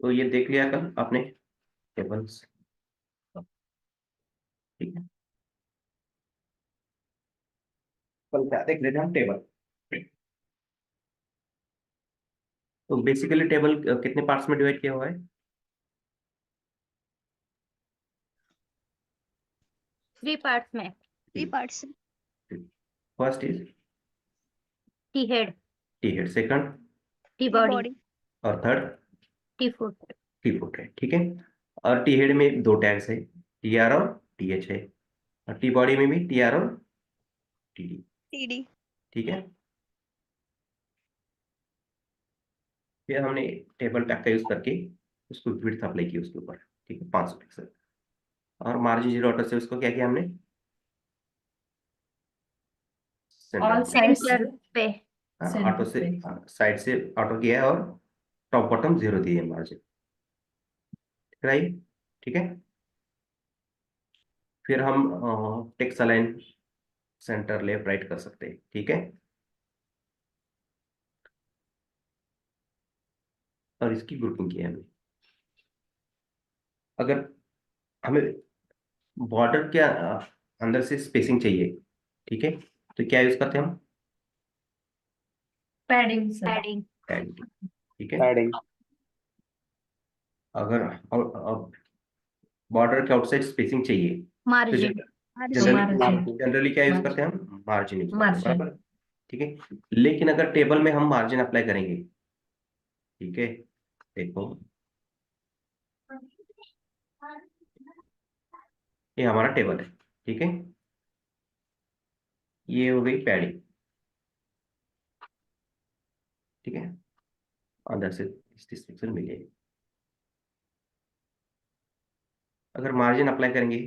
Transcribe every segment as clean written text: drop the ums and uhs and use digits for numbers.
तो ये देख लिया कल आपने टेबल्स। ठीक है, कल क्या देख रहे थे हम? टेबल। तो बेसिकली टेबल कितने पार्ट्स में डिवाइड किया हुआ है? 3 पार्ट्स में। 3 parts. First is thead, thead, second tbody, body. और third tfoot. Tfoot है। ठीक है, और टी हेड में दो टैग्स है, टी आर और टी एच है, और टी बॉडी में भी टी आर और टी डी। टीडी। ठीक है, फिर हमने टेबल टैग का यूज करके उसको विड्थ अप्लाई की उसके ऊपर। ठीक है, 500 पिक्सल। और मार्जिन जीरो ऑटो से उसको क्या किया हमने? ऑल सेंटर साइड्स सेंटर पे। ऑटो से साइड से ऑटो किया है, और टॉप बॉटम जीरो दिए मार्जिन। राइट, ठीक है। फिर हम text align centre left right कर सकते हैं। ठीक है, और इसकी ग्रुपिंग की है हमने। अगर हमें बॉर्डर के अंदर से स्पेसिंग चाहिए, ठीक है, तो क्या यूज करते हैं हम? Padding sir. पैडिंग। पैडिंग। ठीक है, पैडिंग। अगर बॉर्डर के आउटसाइड स्पेसिंग चाहिए तो मार्जिन। मार्जिन। जनरली क्या यूज करते हैं हम? मार्जिन यूज करते हैं, मार्जिन। बराबर। ठीक है, लेकिन अगर टेबल में हम मार्जिन अप्लाई करेंगे, ठीक है, देखो ये हमारा टेबल है। ठीक है, ये हो गई पैडिंग। ठीक है, अंदर से 30 पिक्सल मिलेगी। अगर मार्जिन अप्लाई करेंगे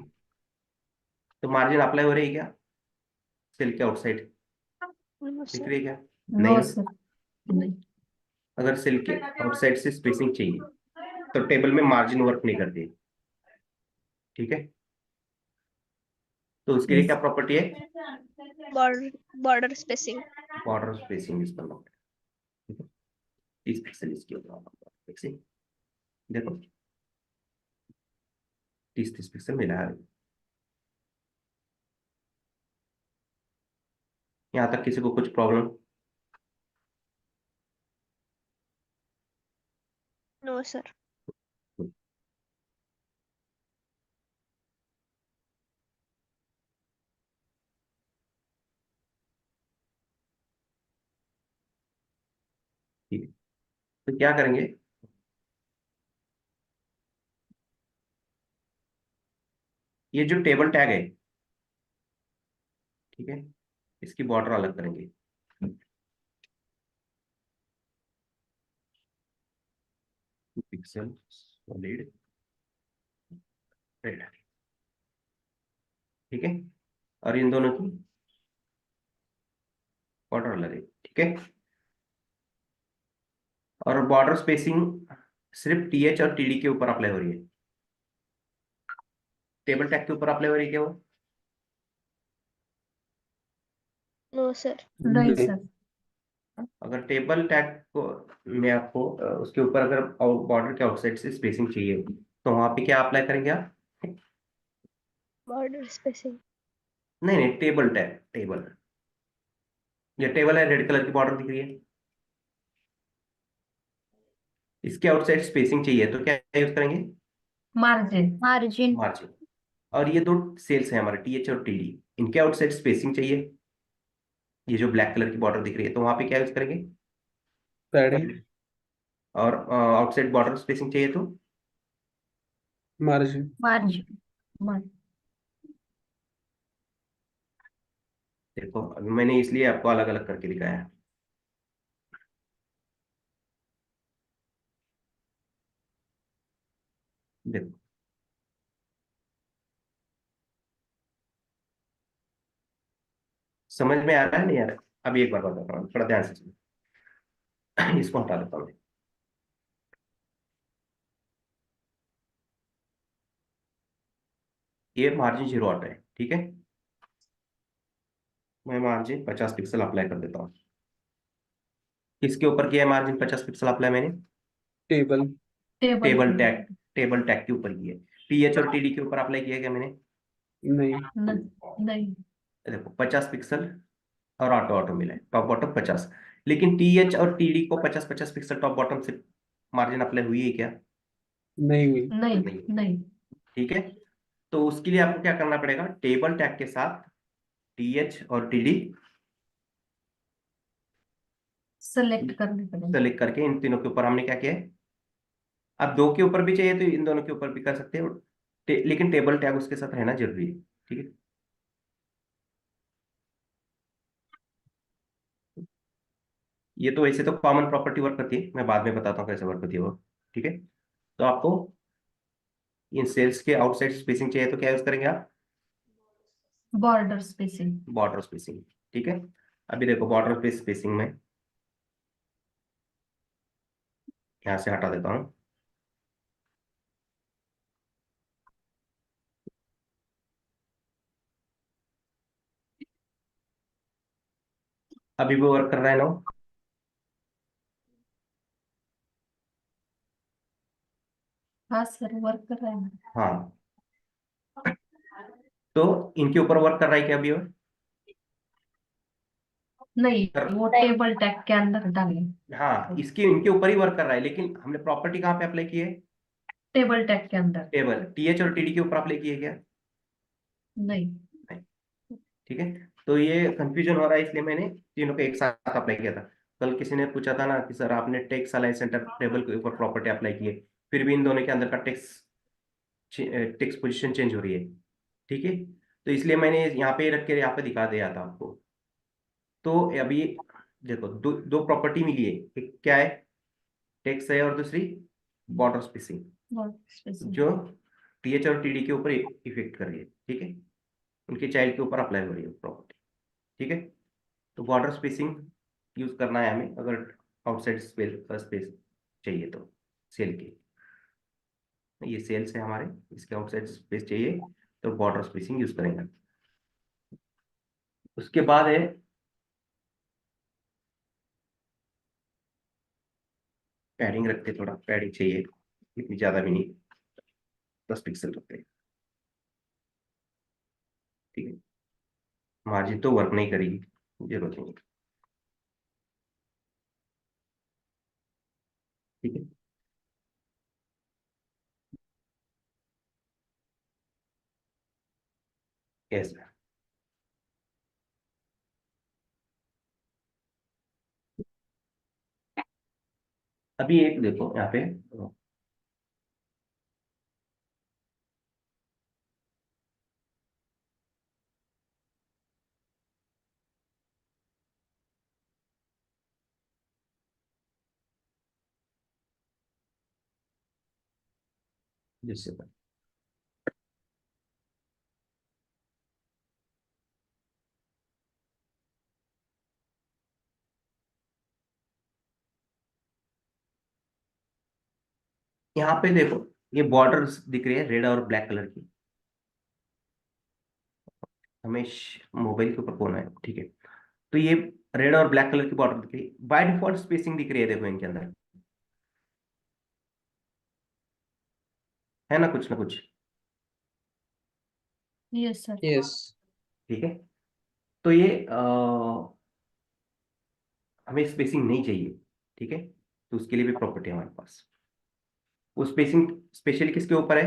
तो मार्जिन अप्लाई हो रही है क्या सेल के आउटसाइड? दिख रही है क्या? नहीं नो ना? सर, नहीं। अगर सेल के आउटसाइड से स्पेसिंग चाहिए तो टेबल में मार्जिन वर्क नहीं करती। ठीक है, तो उसके लिए क्या प्रॉपर्टी है? Border border spacing. Border spacing use करना पड़ेगा। ठीक है, 30 पिक्सल इसके ऊपर फिक्सिंग। देखो 30 पिक्सल मिला है। यहाँ तक किसी को कुछ प्रॉब्लम? No sir. ठीक है, तो क्या करेंगे? ये जो टेबल टैग है, ठीक है, इसकी बॉर्डर अलग करेंगे। Pixel solid red. ठीक है, और इन दोनों की बॉर्डर अलग है। ठीक है, और बॉर्डर स्पेसिंग सिर्फ टी एच और टी डी के ऊपर अप्लाई हो रही है, टेबल टैग के ऊपर अप्लाई हो रही है क्या वो? No sir. नहीं सर। अगर टेबल टैग को में आपको उसके ऊपर अगर बॉर्डर के आउटसाइड से स्पेसिंग चाहिए तो वहां पे क्या अप्लाई करेंगे आप? Border spacing. नहीं नहीं, टेबल टैग, टेबल, ये टेबल है, रेड कलर की बॉर्डर दिख रही है, इसके आउटसाइड स्पेसिंग चाहिए तो क्या यूज करेंगे? मार्जिन। मार्जिन। मार्जिन। और ये दो सेल्स हैं हमारे, टी एच और टी डी, इनके आउटसाइड स्पेसिंग चाहिए, ये जो ब्लैक कलर की बॉर्डर दिख रही है, तो वहां पे क्या यूज करेंगे? पैडिंग। और आउटसाइड बॉर्डर स्पेसिंग चाहिए तो? मार्जिन। मार्जिन। देखो अभी मैंने इसलिए आपको अलग अलग करके दिखाया है। देखो समझ में आ रहा है नहीं आ रहा है? अभी एक बार बताता हूँ, थोड़ा ध्यान से सुनो। इसको हटा देता हूँ। ये मार्जिन जीरो आता है। ठीक है, मैं मार्जिन 50 पिक्सल अप्लाई कर देता हूँ। किसके ऊपर किया है मार्जिन 50 पिक्सल अप्लाई मैंने? Table. Table tag, table tag के ऊपर की है। टीएच और टीडी के ऊपर अप्लाई किया क्या मैंने? नहीं। नहीं। देखो 50 पिक्सल और ऑटो ऑटो मिला है, टॉप बॉटम 50। लेकिन टीएच और टीडी को 50-50 पिक्सल टॉप बॉटम से मार्जिन अप्लाई हुई है क्या? नहीं हुई। नहीं। नहीं। नहीं। ठीक है, तो उसके लिए आपको क्या करना पड़ेगा, टेबल टैग के साथ टीएच और टीडी सेलेक्ट करने पड़ेंगे। सेलेक्ट करके इन तीनों के ऊपर हमने क्या किया है, अब दो के ऊपर भी चाहिए तो इन दोनों के ऊपर भी कर सकते हो, लेकिन टेबल टैग उसके साथ रहना जरूरी है। ठीक है, ये तो वैसे तो कॉमन प्रॉपर्टी वर्क करती है, मैं बाद में बताता हूँ कैसे वर्क करती है वो। ठीक है, तो आपको इन सेल्स के आउटसाइड स्पेसिंग चाहिए तो क्या यूज करेंगे आप? Border spacing. Border spacing. ठीक है, अभी देखो बॉर्डर स्पेसिंग में यहाँ से हटा देता हूँ। अभी वो वर्क कर रहा है ना? हाँ सर, वर्क कर रहा है। हाँ, तो इनके ऊपर वर्क कर रहा है क्या अभी वो? नहीं, वो टेबल टैग के अंदर डालें। हाँ, इसके इनके ऊपर ही वर्क कर रहा है, लेकिन हमने प्रॉपर्टी कहाँ पे अप्लाई की है? टेबल टैग के अंदर। टेबल टीएच और टीडी के ऊपर अप्लाई की है क्या? नहीं। नहीं। ठीक है, तो ये कंफ्यूजन हो रहा है, इसलिए मैंने तीनों को एक साथ अप्लाई किया था। कल किसी ने पूछा था ना कि सर आपने टेक्स्ट अलाइन सेंटर टेबल के ऊपर प्रॉपर्टी अप्लाई की है, फिर भी इन दोनों के अंदर का टेक्स्ट टेक्स्ट पोजीशन चेंज हो रही है। ठीक है, तो इसलिए मैंने यहाँ पे रख के यहाँ पे दिखा दिया था आपको। तो अभी देखो दो दो प्रॉपर्टी मिली है, एक क्या है, टेक्स्ट है, और दूसरी बॉर्डर स्पेसिंग, बॉर्डर स्पेसिंग। जो टीएच और टीडी के ऊपर इफेक्ट कर रही है। ठीक है, उनके चाइल्ड के ऊपर अप्लाई हो रही है प्रॉपर्टी। ठीक है, तो बॉर्डर स्पेसिंग यूज करना है हमें अगर आउटसाइड स्पेस चाहिए तो। सेल के, ये सेल्स है हमारे, इसके आउटसाइड स्पेस चाहिए तो बॉर्डर स्पेसिंग यूज करेंगे। उसके बाद है पैडिंग, रखते थोड़ा पैडिंग चाहिए, इतनी ज्यादा भी नहीं, 10 पिक्सल रखते हैं। ठीक है, मार्जिन तो वर्क नहीं करेगी, जरूरत नहीं। ठीक है, ऐसा। अभी एक देखो यहाँ पे, जिससे यहाँ पे देखो, ये बॉर्डर दिख रही है रेड और ब्लैक कलर की, हमें मोबाइल के ऊपर कौन है? ठीक है, तो ये रेड और ब्लैक कलर की बॉर्डर दिख रही है, बाय डिफॉल्ट स्पेसिंग दिख रही है, देखो इनके अंदर है ना कुछ ना कुछ। Yes sir. यस। ठीक है, तो ये हमें स्पेसिंग नहीं चाहिए। ठीक है, तो उसके लिए भी प्रॉपर्टी है हमारे पास। वो स्पेसिंग स्पेशली किसके ऊपर है?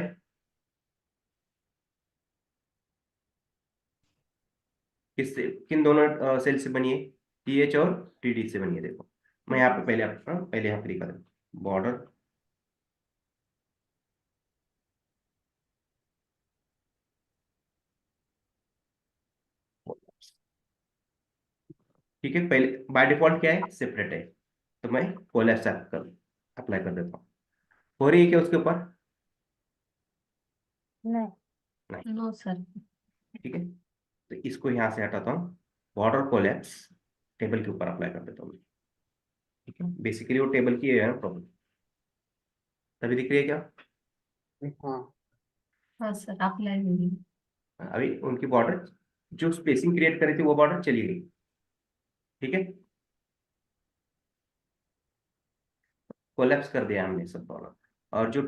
किससे, किन दोनों सेल से बनी है? टीएच और टीडी से बनी है। देखो मैं यहाँ पे पहले पहले यहाँ पे दिखा दूँ, बॉर्डर, ठीक है, पहले बाय डिफॉल्ट क्या है, सेपरेट है, तो मैं कोलैप्स कर अप्लाई कर देता हूँ। हो रही है क्या उसके ऊपर? नहीं। नहीं। No sir. ठीक है, तो इसको यहाँ से हटाता हूँ, बॉर्डर कोलैप्स टेबल के ऊपर अप्लाई कर देता हूँ। ठीक है, बेसिकली वो टेबल की है प्रॉब्लम, तभी दिख रही है क्या? हाँ। हाँ सर, अप्लाई होगी। अभी उनकी बॉर्डर जो स्पेसिंग क्रिएट करी थी वो बॉर्डर चली गई। ठीक है, कोलैप्स कर दिया हमने सब बॉर्डर। और जो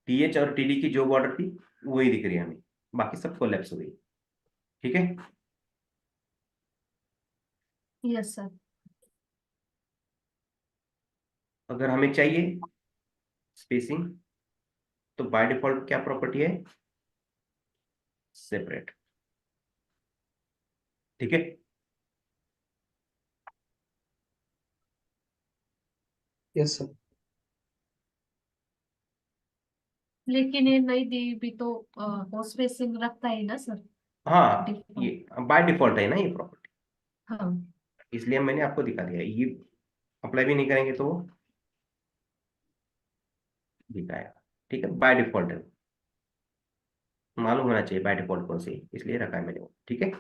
TH और TD की जो बॉर्डर थी वही दिख रही है हमें, बाकी सब कोलैप्स हो गई। ठीक है, यस सर। अगर हमें चाहिए स्पेसिंग तो बाय डिफॉल्ट क्या प्रॉपर्टी है, सेपरेट। ठीक है, यस सर। लेकिन ये नई दी भी तो वो स्पेसिंग रखता है ना सर। हाँ डिफॉल्ट। ये बाय डिफॉल्ट है ना ये प्रॉपर्टी, हाँ इसलिए मैंने आपको दिखा दिया। ये अप्लाई भी नहीं करेंगे तो वो दिखाएगा। ठीक है, बाय डिफॉल्ट है, मालूम होना चाहिए बाय डिफॉल्ट कौन सी है, इसलिए रखा है मैंने वो। ठीक है,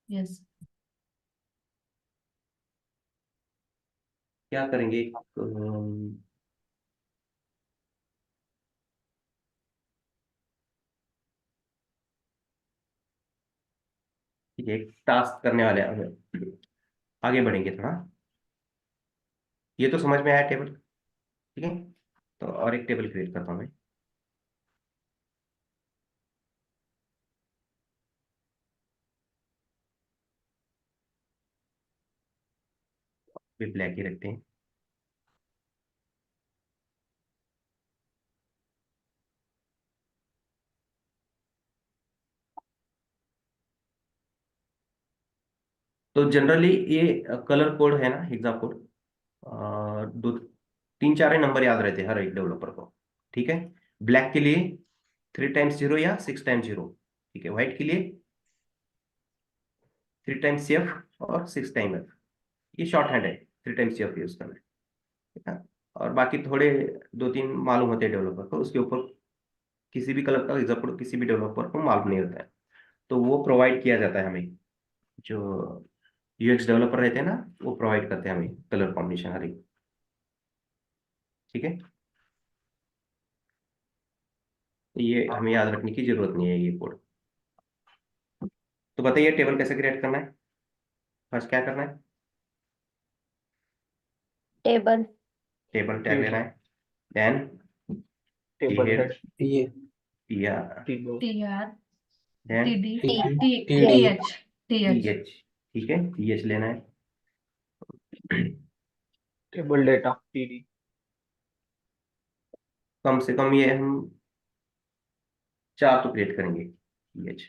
यस। क्या करेंगे, ठीक है, एक टास्क करने वाले हैं हमें। आगे बढ़ेंगे थोड़ा। ये तो समझ में आया टेबल। ठीक है, तो और एक टेबल क्रिएट करता हूँ मैं। भी ब्लैक ही रखते हैं। तो जनरली ये कलर कोड है ना, हेक्सा कोड, दो तीन चार ही नंबर याद रहते हैं हर एक डेवलपर को। ठीक है, ब्लैक के लिए 3 टाइम्स 0 या 6 टाइम्स 0। ठीक है, व्हाइट के लिए 3 टाइम्स CF और 6 टाइम F। ये शॉर्ट हैंड है, 3 टाइम्स CF यूज करना है। ठीक है? और बाकी थोड़े दो तीन मालूम होते हैं डेवलपर को, उसके ऊपर किसी भी कलर का हेक्सा कोड किसी भी डेवलपर को मालूम नहीं होता है, तो वो प्रोवाइड किया जाता है हमें। जो UX डेवलपर रहते हैं ना, वो प्रोवाइड करते हैं हमें कलर कॉम्बिनेशन हर एक। ठीक है, तो ये हमें याद रखने की जरूरत नहीं है ये कोड। तो बताइए टेबल कैसे क्रिएट करना है, फर्स्ट क्या करना है, टेबल टेबल टैग लेना है, देन टेबल हेड, हेड ये या table TR then TD TD TH TH। TH। ठीक है, TH लेना है। टेबल डेटा टीडी कम से कम ये हम 4 तो क्रिएट करेंगे, TH।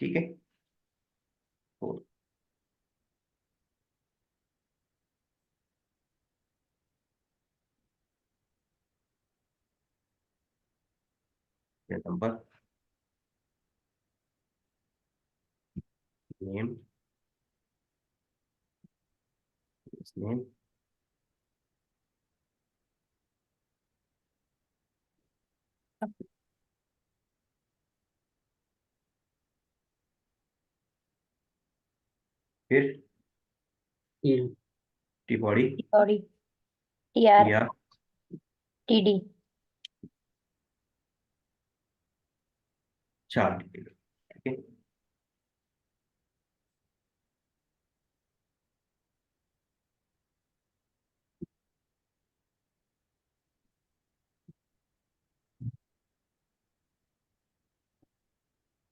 ठीक है, तो ये नंबर, नेम, नेम, फिर टी बॉडी, बॉडी TR या TD 4 डिटेल। ठीक है,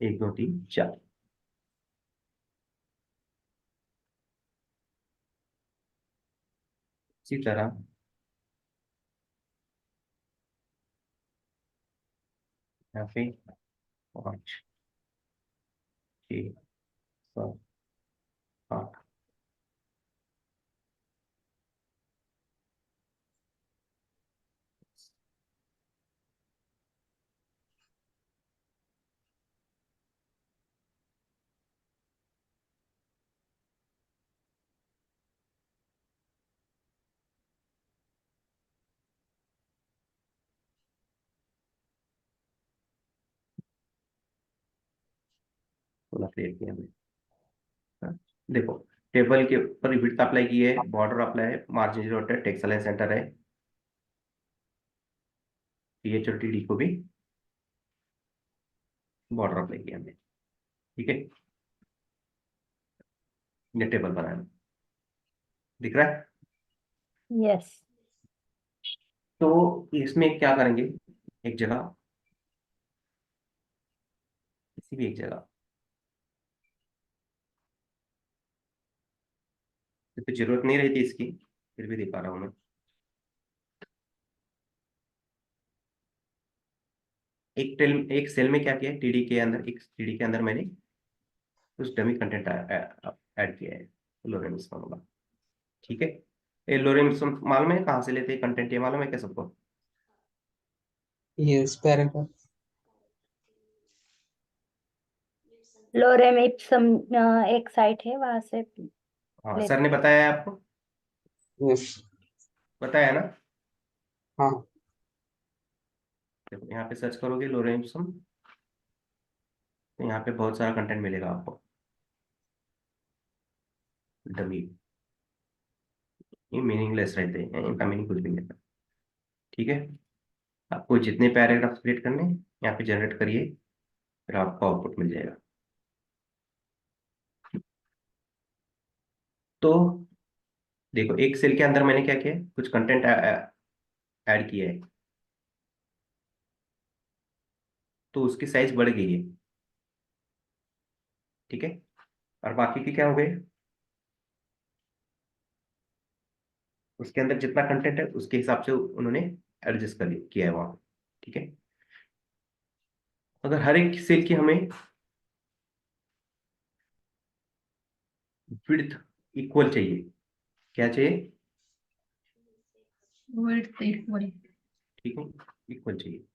एक दो तीन चार। इसी तरह यहाँ पे 5 6 7 8, पूरा क्लियर किया हमने। हाँ, देखो टेबल के ऊपर विड्थ अप्लाई की है, बॉर्डर अप्लाई है, मार्जिन 0 है, टेक्स्ट अलाइन सेंटर है, TH और TD को भी बॉर्डर अप्लाई किया हमने। ठीक है, ये टेबल बनाया, दिख रहा है। यस तो इसमें क्या करेंगे, एक जगह, किसी भी एक जगह, तो जरूरत नहीं रहती इसकी, फिर भी दिखा रहा हूं मैं। एक सेल में क्या किया है, टीडी के अंदर, एक टीडी के अंदर मैंने कुछ डमी कंटेंट ऐड किया है, लोरेंस फॉर्मूला। ठीक है, ये लोरेंस मालूम है कहाँ से लेते हैं कंटेंट, ये मालूम है क्या सबको? Yes, paragraph. लोरेम इप्सम एक साइट है, वहां से हाँ, लेते सर ने बताया है आपको, Yes. बताया ना? हाँ. देखो यहाँ पे सर्च करोगे लोरेंसम, तो यहाँ पे बहुत सारा कंटेंट मिलेगा आपको, डमी। ये मीनिंगलेस रहते हैं, इनका मीनिंग कुछ भी नहीं रहता। ठीक है, आपको जितने पैराग्राफ क्रिएट करने हैं, यहाँ पे जनरेट करिए, फिर आपको आउटपुट मिल जाएगा। तो देखो, एक सेल के अंदर मैंने क्या किया है, कुछ कंटेंट ऐड किया है, तो उसकी साइज बढ़ गई है। ठीक है, और बाकी के क्या हो गए, उसके अंदर जितना कंटेंट है उसके हिसाब से उन्होंने एडजस्ट कर किया है वहां पे। ठीक है, अगर हर एक सेल की हमें विड्थ इक्वल चाहिए, क्या चाहिए? width equal। ठीक है, इक्वल चाहिए।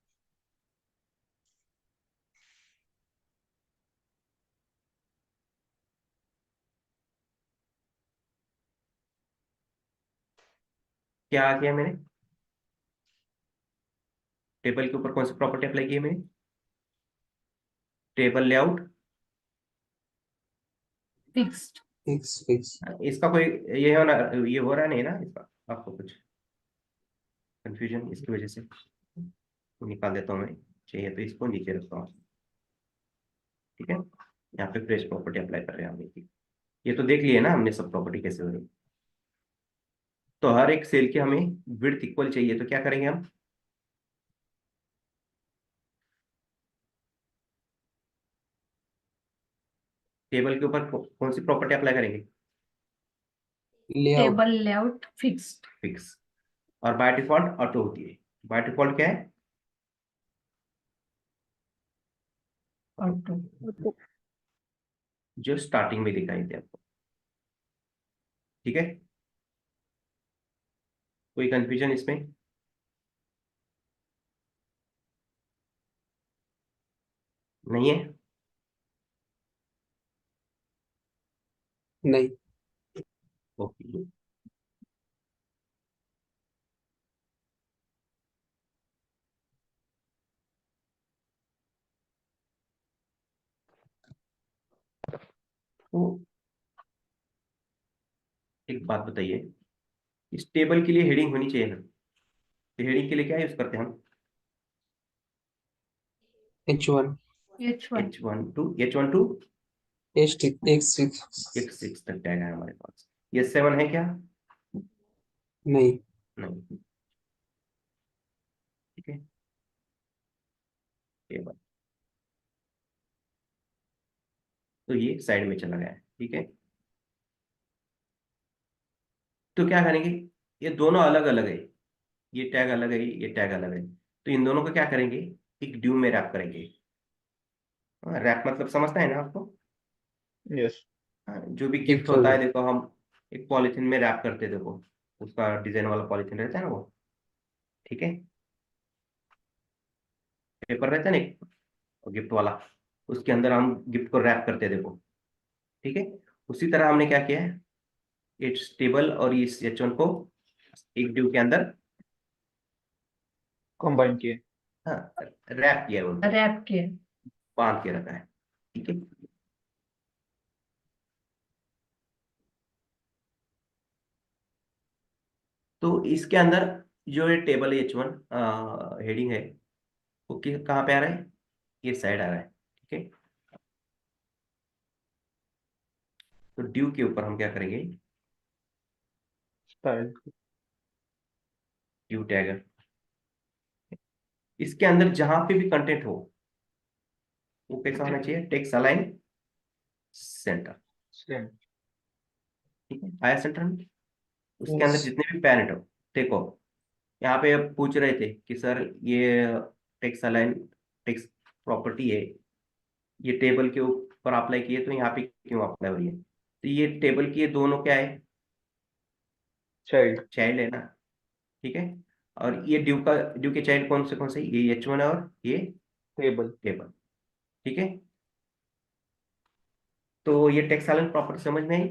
क्या आ गया मैंने, टेबल के ऊपर कौन सी प्रॉपर्टी अप्लाई की है मैंने, टेबल लेआउट। फिक्स्ड। Fix. इसका कोई ये हो ना, ये हो रहा नहीं ना इसका, आपको कुछ कंफ्यूजन इसकी वजह से तो निकाल देता हूँ मैं, चाहिए तो इसको नीचे रखता हूँ। ठीक है, यहाँ पे फ्रेश प्रॉपर्टी अप्लाई कर रहे हैं हम इसकी। ये तो देख लिए ना हमने सब प्रॉपर्टी कैसे हो रही। तो हर एक सेल की हमें विड्थ इक्वल चाहिए, तो क्या करेंगे हम, टेबल के ऊपर कौन सी प्रॉपर्टी अप्लाई करेंगे, Layout. Table layout fixed. Fix. और बाय डिफॉल्ट ऑटो होती है। बाय डिफॉल्ट क्या है, ऑटो। जो स्टार्टिंग में दिखाई दे आपको। ठीक है, कोई कंफ्यूजन इसमें? नहीं है? नहीं. ओके, तो एक बात बताइए, इस टेबल के लिए हेडिंग होनी चाहिए ना, तो हेडिंग के लिए क्या यूज करते हैं हम, H1. H1। H1 to H6. X6 तक टैग है हमारे पास। ये 7 है क्या? नहीं. नहीं। ठीक है, ये बात, तो ये साइड में चला गया है। ठीक है, तो क्या करेंगे, ये दोनों अलग अलग है, ये टैग अलग है, ये टैग अलग है, तो इन दोनों को क्या करेंगे, एक ड्यू में रैप करेंगे। रैप मतलब समझता है ना आपको? Yes. हाँ, जो भी गिफ्ट Equal. होता है, देखो हम एक पॉलिथीन में रैप करते हैं, देखो उसका डिजाइन वाला पॉलिथीन रहता है ना वो। ठीक है, पेपर रहता है ना एक गिफ्ट वाला, उसके अंदर हम गिफ्ट को रैप करते हैं, देखो। ठीक है, उसी तरह हमने क्या किया है, इस टेबल और इस H1 को एक ड्यू के अंदर, Combine किए. हाँ, रैप किया है, उनको रैप के। बांध के रखा है। ठीक है, तो इसके अंदर जो ये टेबल H1 हेडिंग है, वो कहाँ पे आ रहा है, ये साइड आ रहा है। ठीक है, तो ड्यू के ऊपर हम क्या करेंगे, Style. ड्यू टैग इसके अंदर जहां पे भी कंटेंट हो वो कैसा होना चाहिए, टेक्स्ट अलाइन सेंटर। सेम। ठीक है, आया सेंटर में। उसके अंदर Yes. जितने भी पैरेंट हो, देखो यहाँ पे अब पूछ रहे थे कि सर ये टेक्स्ट अलाइन टेक्स्ट प्रॉपर्टी है, ये टेबल के ऊपर अप्लाई किए तो यहाँ पे क्यों अप्लाई हुई है, तो ये टेबल की ये दोनों क्या है, चाइल्ड। चाइल्ड है ना। ठीक है, और ये ड्यू के चाइल्ड कौन से ये H1 और ये टेबल। टेबल। ठीक है, तो ये टेक्स्ट अलाइन प्रॉपर्टी समझ में आई।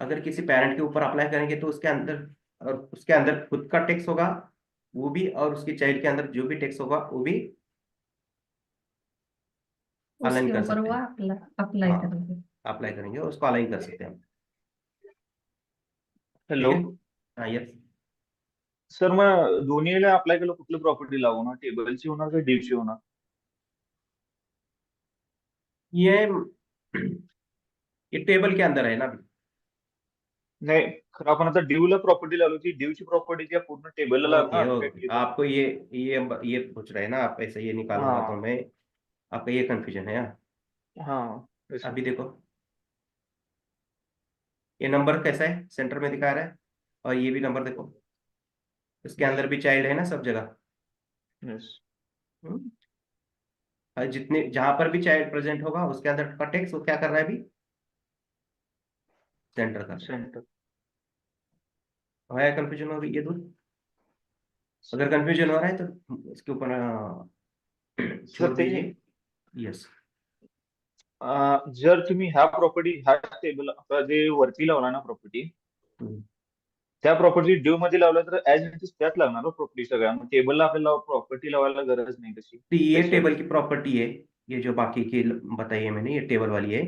अगर किसी पेरेंट के ऊपर अप्लाई करेंगे तो उसके अंदर, और उसके अंदर खुद का टेक्स्ट होगा वो भी, और उसके चाइल्ड के अंदर जो भी टेक्स्ट होगा वो भी अलाइन उसके कर ऊपर सकते वो हैं। अप्लाई हाँ, करेंगे। अप्लाई करेंगे और उसको अलाइन कर सकते हैं हम। ठीक हॅलो है, हाँ यस। सर, मग दोन्हीला अप्लाय केलं कुठली प्रॉपर्टी लागू ना, टेबलची होणार का डिवची होणार? ये ये टेबल के अंदर है ना अभी। नाही, खरं आपण आता डिवला प्रॉपर्टी लावली होती, डिवची प्रॉपर्टी त्या पूर्ण टेबलला ओके लागणार का ओके, टेबल? आपको ये पूछ रहे हैं ना आप, ऐसे ये निकालूंगा तो हाँ मैं, आपका ये कंफ्यूजन है। हाँ, हाँ yes, sir. अभी देखो ये नंबर कैसा है, सेंटर में दिखा रहा है, और ये भी नंबर देखो, इसके अंदर भी चाइल्ड है ना सब जगह। Yes. हम्म? और जितने जहां पर भी चाइल्ड प्रेजेंट होगा उसके अंदर का टेक्स्ट वो क्या कर रहा है अभी, सेंटर कर रहा सेंटर। है। कंफ्यूजन हो रही है दूर, अगर कंफ्यूजन हो रहा है तो इसके ऊपर छोड़ सर ते दीजिए। यस, जर तुम्ही ह्या प्रॉपर्टी ह्या टेबल आता जे वरती लावला ना प्रॉपर्टी, त्या प्रॉपर्टी ड्यू मध्ये लावल्या तर ऍज इट इज त्याच लागणार प्रॉपर्टी सगळ्या, मग टेबलला आपल्याला प्रॉपर्टी लावायला गरज नाही तशी तो ये स्पेशल. टेबल की प्रॉपर्टी है, ये जो बाकी की बताई है मैंने, ये टेबल वाली है।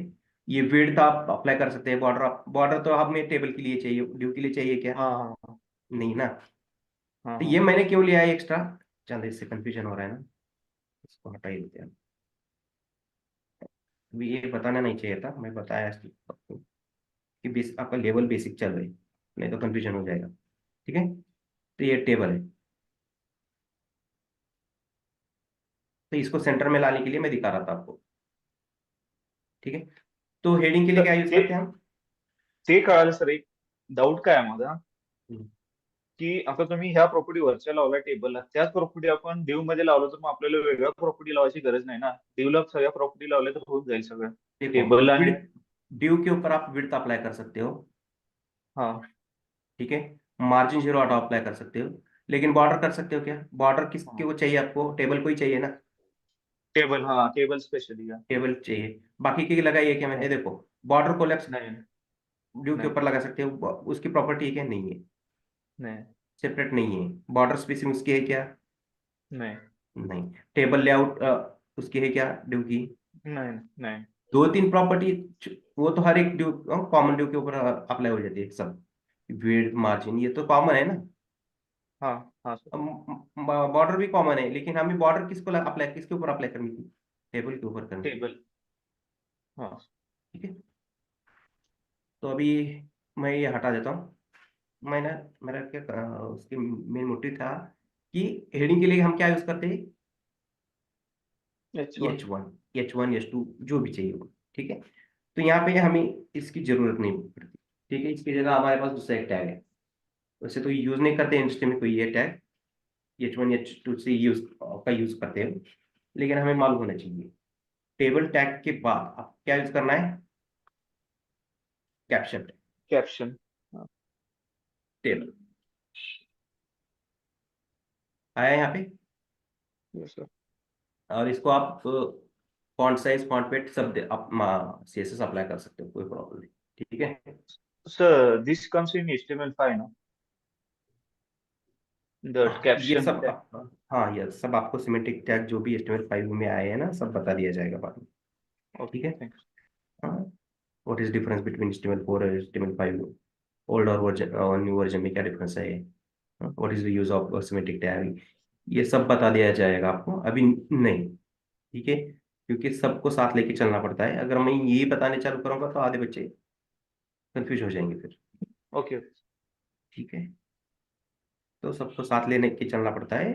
ये विड्थ आप अप्लाई कर सकते हैं, बॉर्डर तो हमें टेबल के लिए चाहिए, ड्यू के लिए चाहिए क्या, हाँ हाँ नहीं ना। हाँ तो हाँ ये मैंने क्यों लिया है एक्स्ट्रा, चंद इससे कंफ्यूजन हो रहा है ना, इसको हटा ही देते हैं। अभी ये बताना नहीं चाहिए था, मैं बताया आपको कि आपका लेवल बेसिक चल रही, नहीं तो कंफ्यूजन हो जाएगा। ठीक है, तो ये टेबल है, तो इसको सेंटर में लाने के लिए मैं दिखा रहा था आपको। ठीक है, तो हेडिंग के लिए तर क्या यूज ते करते हैं हम। ते कळालं सर. एक डाऊट काय आहे माझा, हम्म, की आता तुम्ही ह्या प्रॉपर्टी वरच्या लावल्या टेबलला, त्याच प्रॉपर्टी आपण ड्यू मध्ये लावलं तर मग आपल्याला वेगळ्या प्रॉपर्टी लावायची गरज नाही ना, ड्यूला सगळ्या प्रॉपर्टी लावल्या तर होऊन जाईल सगळं देखो टेबल आणि. विड्थ, ड्यू के ऊपर आप विड्थ अप्लाई कर सकते हो। हाँ ठीक है, मार्जिन जीरो ऑटो अप्लाई कर सकते हो, लेकिन बॉर्डर कर सकते हो क्या, बॉर्डर किसके हाँ को चाहिए आपको, टेबल को ही चाहिए ना, टेबल, हाँ टेबल स्पेशली का. टेबल चाहिए। बाकी की लगाइए क्या, मैंने देखो बॉर्डर कोलैप्स नहीं ड्यू के नहीं ऊपर लगा सकते हो, उसकी प्रॉपर्टी है क्या, नहीं है, नहीं सेपरेट नहीं है। बॉर्डर स्पेसिंग उसकी है क्या, नहीं नहीं। टेबल लेआउट उसकी है क्या, ड्यू की। नहीं नहीं. दो तीन प्रॉपर्टी, वो तो हर एक ड्यू, कॉमन ड्यू के ऊपर अप्लाई हो जाती है सब, विड्थ मार्जिन ये तो कॉमन है ना। हाँ हाँ सर. बॉर्डर भी कॉमन है, लेकिन हमें बॉर्डर किसको अप्लाई, किसके ऊपर अप्लाई करनी थी, टेबल के ऊपर करनी थी। टेबल. हाँ ठीक है, तो अभी मैं ये हटा देता हूँ। मैंने, मेरा क्या उसकी मेन मोटिव था कि हेडिंग के लिए हम क्या यूज करते हैं, H1. H1 H2 जो भी चाहिए वो। ठीक है, तो यहाँ पे हमें इसकी जरूरत नहीं पड़ती। ठीक है, इसकी जगह हमारे पास दूसरा एक टैग है, वैसे तो यूज नहीं करते इंडस्ट्री में कोई ये टैग, H1 H2 से यूज का यूज करते हैं, लेकिन हमें मालूम होना चाहिए। टेबल टैग के बाद आप क्या यूज करना है, कैप्शन कैप्शन. हाँ टेबल आया यहाँ पे, yes sir. और इसको आप फॉन्ट साइज फॉन्ट वेट सब आप CSS अप्लाई कर सकते हो, कोई प्रॉब्लम नहीं। ठीक है, Sir, this comes in HTML5 no? The ये caption सब tag. हाँ ये सब आपको सिमेंटिक टैग जो भी HTML5 में आए हैं ना, सब बता दिया जाएगा बाद में। Okay, ठीक है, thanks. हाँ, what is difference between HTML4 और HTML5, ओल्ड और वर्जन और न्यू वर्जन में क्या डिफरेंस है, what is the use of semantic tag, ये सब बता दिया जाएगा आपको, अभी नहीं। ठीक है, क्योंकि सबको साथ लेके चलना पड़ता है, अगर मैं यही बताने चालू करूंगा तो आधे बच्चे कंफ्यूज हो जाएंगे फिर। Okay. ठीक है, तो सबको साथ लेने के चलना पड़ता है,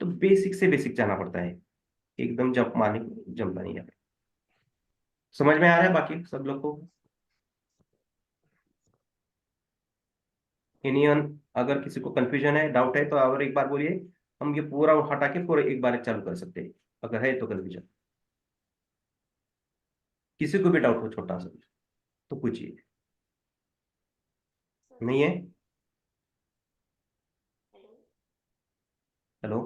तो बेसिक से बेसिक जाना पड़ता है, एकदम जंप मारने जमता नहीं है। समझ में आ रहा है बाकी सब लोग को? एनीवन, अगर किसी को कंफ्यूजन है, डाउट है, तो और एक बार बोलिए, हम ये पूरा हटा के पूरा एक बार चालू कर सकते हैं, अगर है तो कंफ्यूजन। किसी को भी डाउट हो छोटा सा तो पूछिए। नहीं है? हेलो।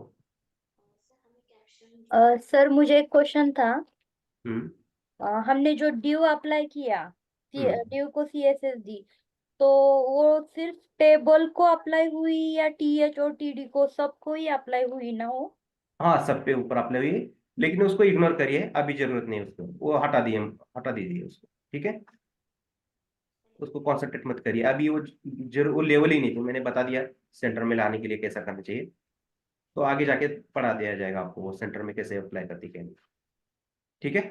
सर मुझे एक क्वेश्चन था। हम्म। हमने जो ड्यू अप्लाई किया, हम्म। ड्यू को सीएसएस दी, तो वो सिर्फ टेबल को अप्लाई हुई या टीएच और टीडी को सबको ही अप्लाई हुई ना हो? हाँ, सब पे ऊपर आप लगे, लेकिन उसको इग्नोर करिए, अभी जरूरत नहीं है उसको, वो हटा दिए, हम हटा दीजिए उसको, ठीक है? उसको कॉन्सेंट्रेट मत करिए अभी, वो जरूर वो लेवल ही नहीं थी, मैंने बता दिया सेंटर में लाने के लिए कैसा करना चाहिए, तो आगे जाके पढ़ा दिया जाएगा आपको वो सेंटर में कैसे अप्लाई करती है, ठीक है?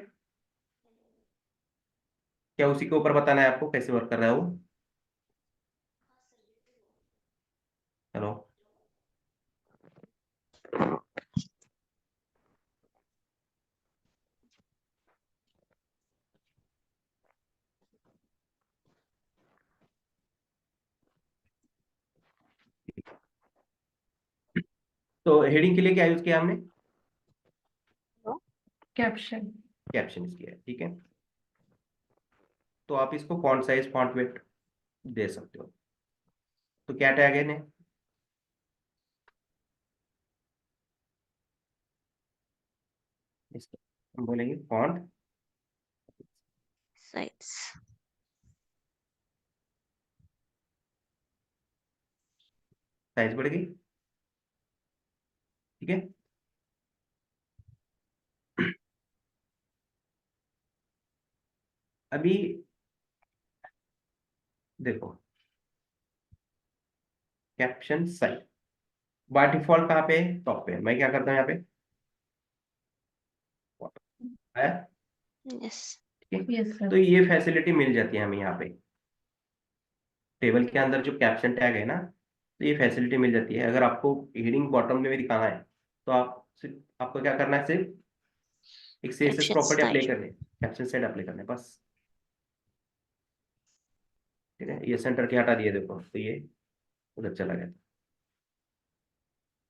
क्या उसी के ऊपर बताना है आपको कैसे वर्क कर रहा है वो? हेलो। तो हेडिंग के लिए क्या यूज किया हमने? कैप्शन। कैप्शन किया है, ठीक है? तो आप इसको फॉन्ट साइज, फॉन्ट वेट दे सकते हो। तो क्या टैग है ने? इसको हम बोलेंगे फॉन्ट साइज। साइज बढ़ गई, ठीक है? अभी देखो, कैप्शन साइज बाय डिफॉल्ट कहाँ पे है? टॉप पे है। मैं क्या करता हूँ यहाँ पे है, यस। ठीक है? यस तो सर। ये फैसिलिटी मिल जाती है हमें यहाँ पे, टेबल के अंदर जो कैप्शन टैग है ना, तो ये फैसिलिटी मिल जाती है। अगर आपको हेडिंग बॉटम में भी दिखाना है, तो आपको क्या करना है, सिर्फ एक CSS caption property apply style. करनी है, कैप्शन सेट अप्लाई करना है बस, ठीक है? ये सेंटर के हटा दिए, देखो तो ये उधर चला गया,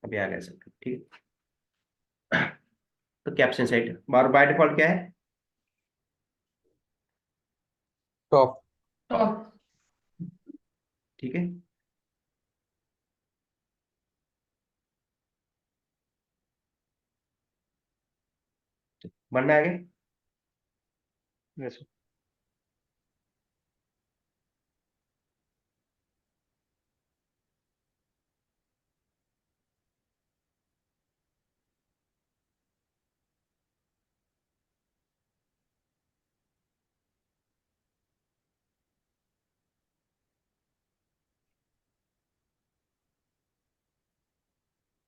अभी आ गया सेंटर, ठीक है? तो caption set bar by default क्या है? टॉप। टॉप। ठीक है? बढ़ना है आगे। यस।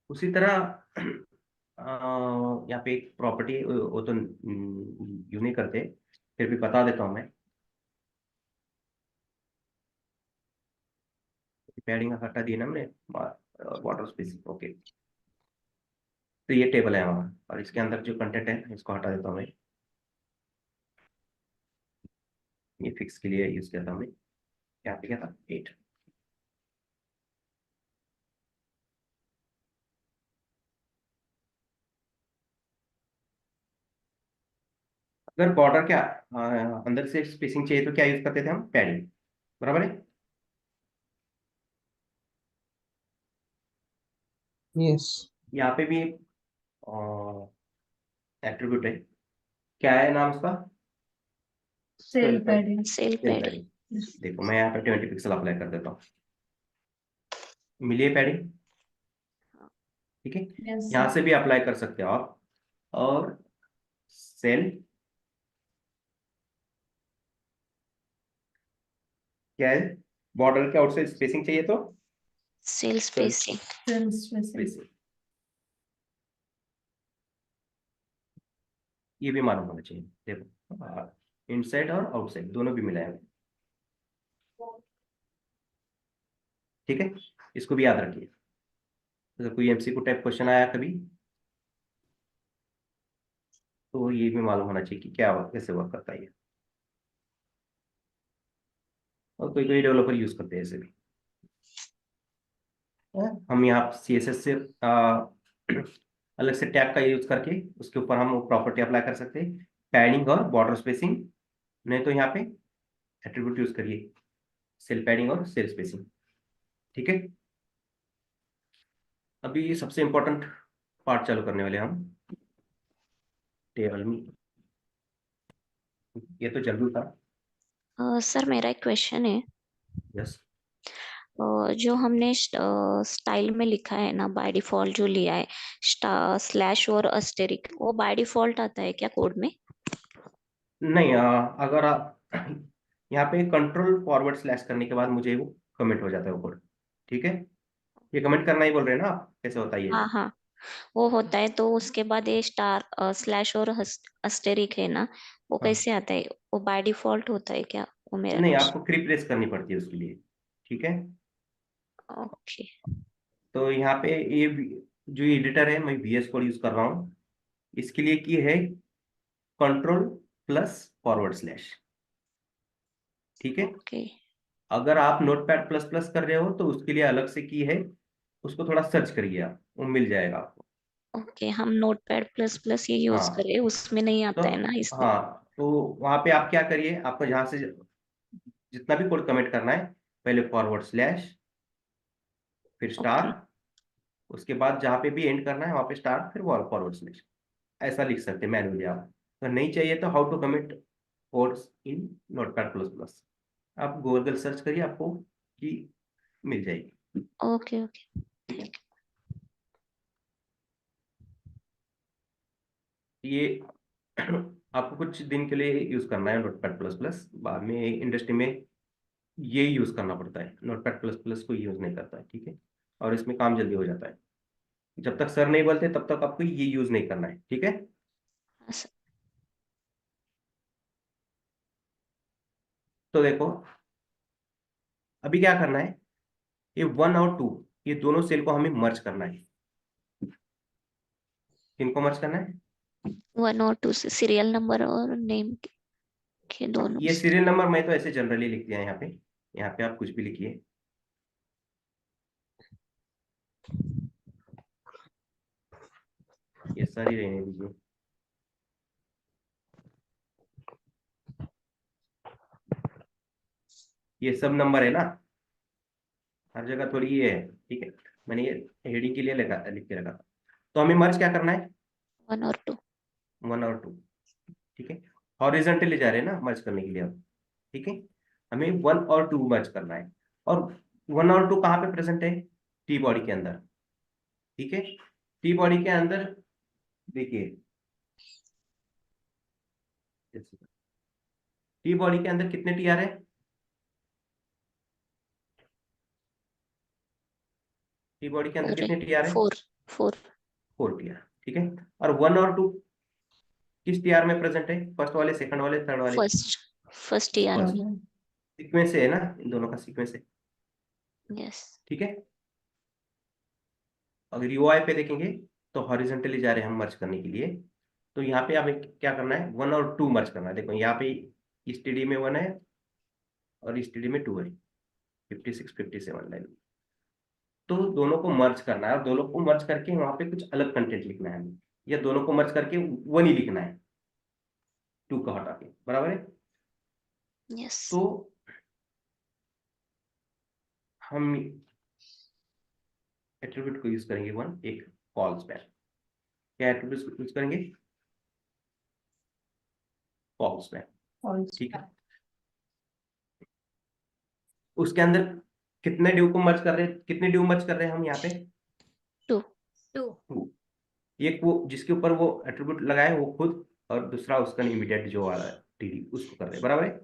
उसी तरह यहाँ पे एक प्रॉपर्टी, वो तो यूं नहीं करते, फिर भी बता देता हूँ मैं। पैडिंग हटा दिया ना हमने, वाटर स्पेसिंग, ओके। तो ये टेबल है हमारा, और इसके अंदर जो कंटेंट है इसको हटा देता हूँ मैं, ये फिक्स के लिए यूज किया था हमने, यहाँ पे क्या था 8। अगर बॉर्डर क्या अंदर से स्पेसिंग चाहिए तो क्या यूज करते थे हम? पैडिंग, बराबर है? यस। यहाँ पे भी एक एट्रीब्यूट है, क्या है नाम उसका? Cell padding. Cell cell padding. Padding. देखो मैं यहाँ पे 20 पिक्सल अप्लाई कर देता हूँ, मिलिए पैडिंग, ठीक है? यस यहाँ सर। से भी अप्लाई कर सकते हो आप, और सेल क्या है? बॉर्डर के आउटसाइड स्पेसिंग चाहिए तो cell spacing. Cell spacing. Spacing, ये भी मालूम होना चाहिए। देखो इनसाइड और आउटसाइड दोनों भी मिला है, ठीक है? इसको भी याद रखिए, अगर कोई एमसीक्यू टाइप क्वेश्चन आया कभी तो ये भी मालूम होना चाहिए कि क्या कैसे वर्क करता है ये। और कोई कोई डेवलपर यूज करते हैं ऐसे भी। हम यहाँ CSS से अलग से टैग का यूज करके उसके ऊपर हम प्रॉपर्टी अप्लाई कर सकते हैं, पैडिंग और बॉर्डर स्पेसिंग। नहीं तो यहाँ पे एट्रीब्यूट यूज करिए, सेल पैडिंग और सेल स्पेसिंग। ठीक है, अभी सबसे इंपॉर्टेंट पार्ट चालू करने वाले हैं हम, टेबल में। ये तो जल्दी था। सर मेरा एक क्वेश्चन है। यस, जो हमने स्टाइल में लिखा है ना, बाय डिफॉल्ट जो लिया है स्लैश और अस्टेरिक, वो बाय डिफॉल्ट आता है क्या कोड में? नहीं अगर आप यहाँ पे कंट्रोल फॉरवर्ड स्लैश करने के बाद मुझे वो कमेंट हो जाता है वो कोड। ठीक है, ये कमेंट करना ही बोल रहे हैं ना आप, कैसे होता है ये? हाँ हाँ, वो होता है। तो उसके बाद ये स्लैश और अस्टेरिक है ना, वो हाँ, कैसे आता है? वो बाय डिफॉल्ट होता है क्या? वो मेरा नहीं, क्वेश्चन। आपको क्री प्रेस करनी पड़ती है उसके लिए। ठीक है, ओके। तो यहाँ पे ये जो एडिटर है, मैं VS कोड यूज कर रहा हूँ। इसके लिए की है कंट्रोल प्लस फॉरवर्ड स्लैश। ठीक है, ओके। अगर आप नोटपैड प्लस प्लस कर रहे हो तो उसके लिए अलग से की है, उसको थोड़ा सर्च करिए आप, वो मिल जाएगा आपको। ओके, हम नोटपैड प्लस प्लस ये यूज हाँ, करें, उसमें नहीं तो आता है ना इसलिए। हाँ, तो वहां पे आप क्या करिए, आपको जहां से जितना भी कोड कमेंट करना है, पहले फॉरवर्ड स्लैश, फिर स्टार, ओके। उसके बाद जहाँ पे भी एंड करना है वहां पे स्टार, फिर फॉरवर्ड स्लैश। ऐसा लिख सकते हैं मैनुअली आप। तो नहीं चाहिए तो how to commit codes in Notepad plus plus, आप गूगल सर्च करिए, आपको की मिल जाएगी। ओके। ओके। ठीक है, थैंक ये आपको कुछ दिन के लिए यूज करना है नोटपैड प्लस प्लस, बाद में इंडस्ट्री में ये यूज करना पड़ता है, नोटपैड प्लस प्लस को यूज नहीं करता है। ठीक है, और इसमें काम जल्दी हो जाता है। जब तक सर नहीं बोलते तब तक आपको ये यूज नहीं करना है। ठीक है, यू। तो देखो अभी क्या करना है, ये 1 और 2, ये दोनों सेल को हमें मर्ज करना है। किनको मर्ज करना है? 1 और 2 से सीरियल नंबर और नेम के हाँ, दोनों ये से। सीरियल नंबर मैं तो ऐसे जनरली लिख दिया है यहाँ पे, यहाँ पे आप कुछ भी लिखिए। ये सारी रहने दीजिए। ये सब नंबर है ना, हर जगह थोड़ी ये है। ठीक है, मैंने ये हेडिंग के लिए लिख के रखा था। तो हमें मर्ज क्या करना है? 1 और 2। 1 और 2। ठीक है, हॉरिजॉन्टली जा रहे हैं ना मर्ज करने के लिए अब। ठीक है, हमें 1 और 2 मर्ज करना है। और 1 और 2 कहाँ पे प्रेजेंट है? टी बॉडी के अंदर। ठीक है, टी बॉडी के अंदर देखिए, टी बॉडी के अंदर कितने TR है? टी बॉडी के अंदर अरे, कितने TR है? 4 4। 4 TR। ठीक है, और 1 और 2 किस TR में प्रेजेंट है? फर्स्ट वाले, सेकंड वाले, थर्ड वाले? First first year first. में। सीक्वेंस है ना, इन दोनों का सीक्वेंस है। यस। ठीक है, अगर UI पे देखेंगे तो हॉरिजॉन्टली जा रहे हैं हम मर्ज करने के लिए। तो यहाँ पे हमें क्या करना है, 1 और 2 मर्ज करना है। देखो यहाँ पे STD में 1 है और STD में 2 है, 56 57 लाइन। तो दोनों को मर्ज करना है, और दोनों को मर्ज करके वहां पे कुछ अलग कंटेंट लिखना है हमें, या दोनों को मर्ज करके 1 ही लिखना है, 2 का हटा के। बराबर है? यस। तो हम एट्रीब्यूट को यूज करेंगे 1, एक कॉल्स पे। क्या एट्रीब्यूट यूज करेंगे? कॉल्स पे। ठीक है, उसके अंदर कितने ड्यू को मर्ज कर रहे हैं, कितने ड्यू मर्ज कर रहे हैं हम यहाँ पे? 2। 2। 2। एक वो जिसके ऊपर वो एट्रीब्यूट लगाए वो खुद, और दूसरा उसका इमीडिएट जो आ रहा है TD, उसको कर रहे हैं। बराबर है,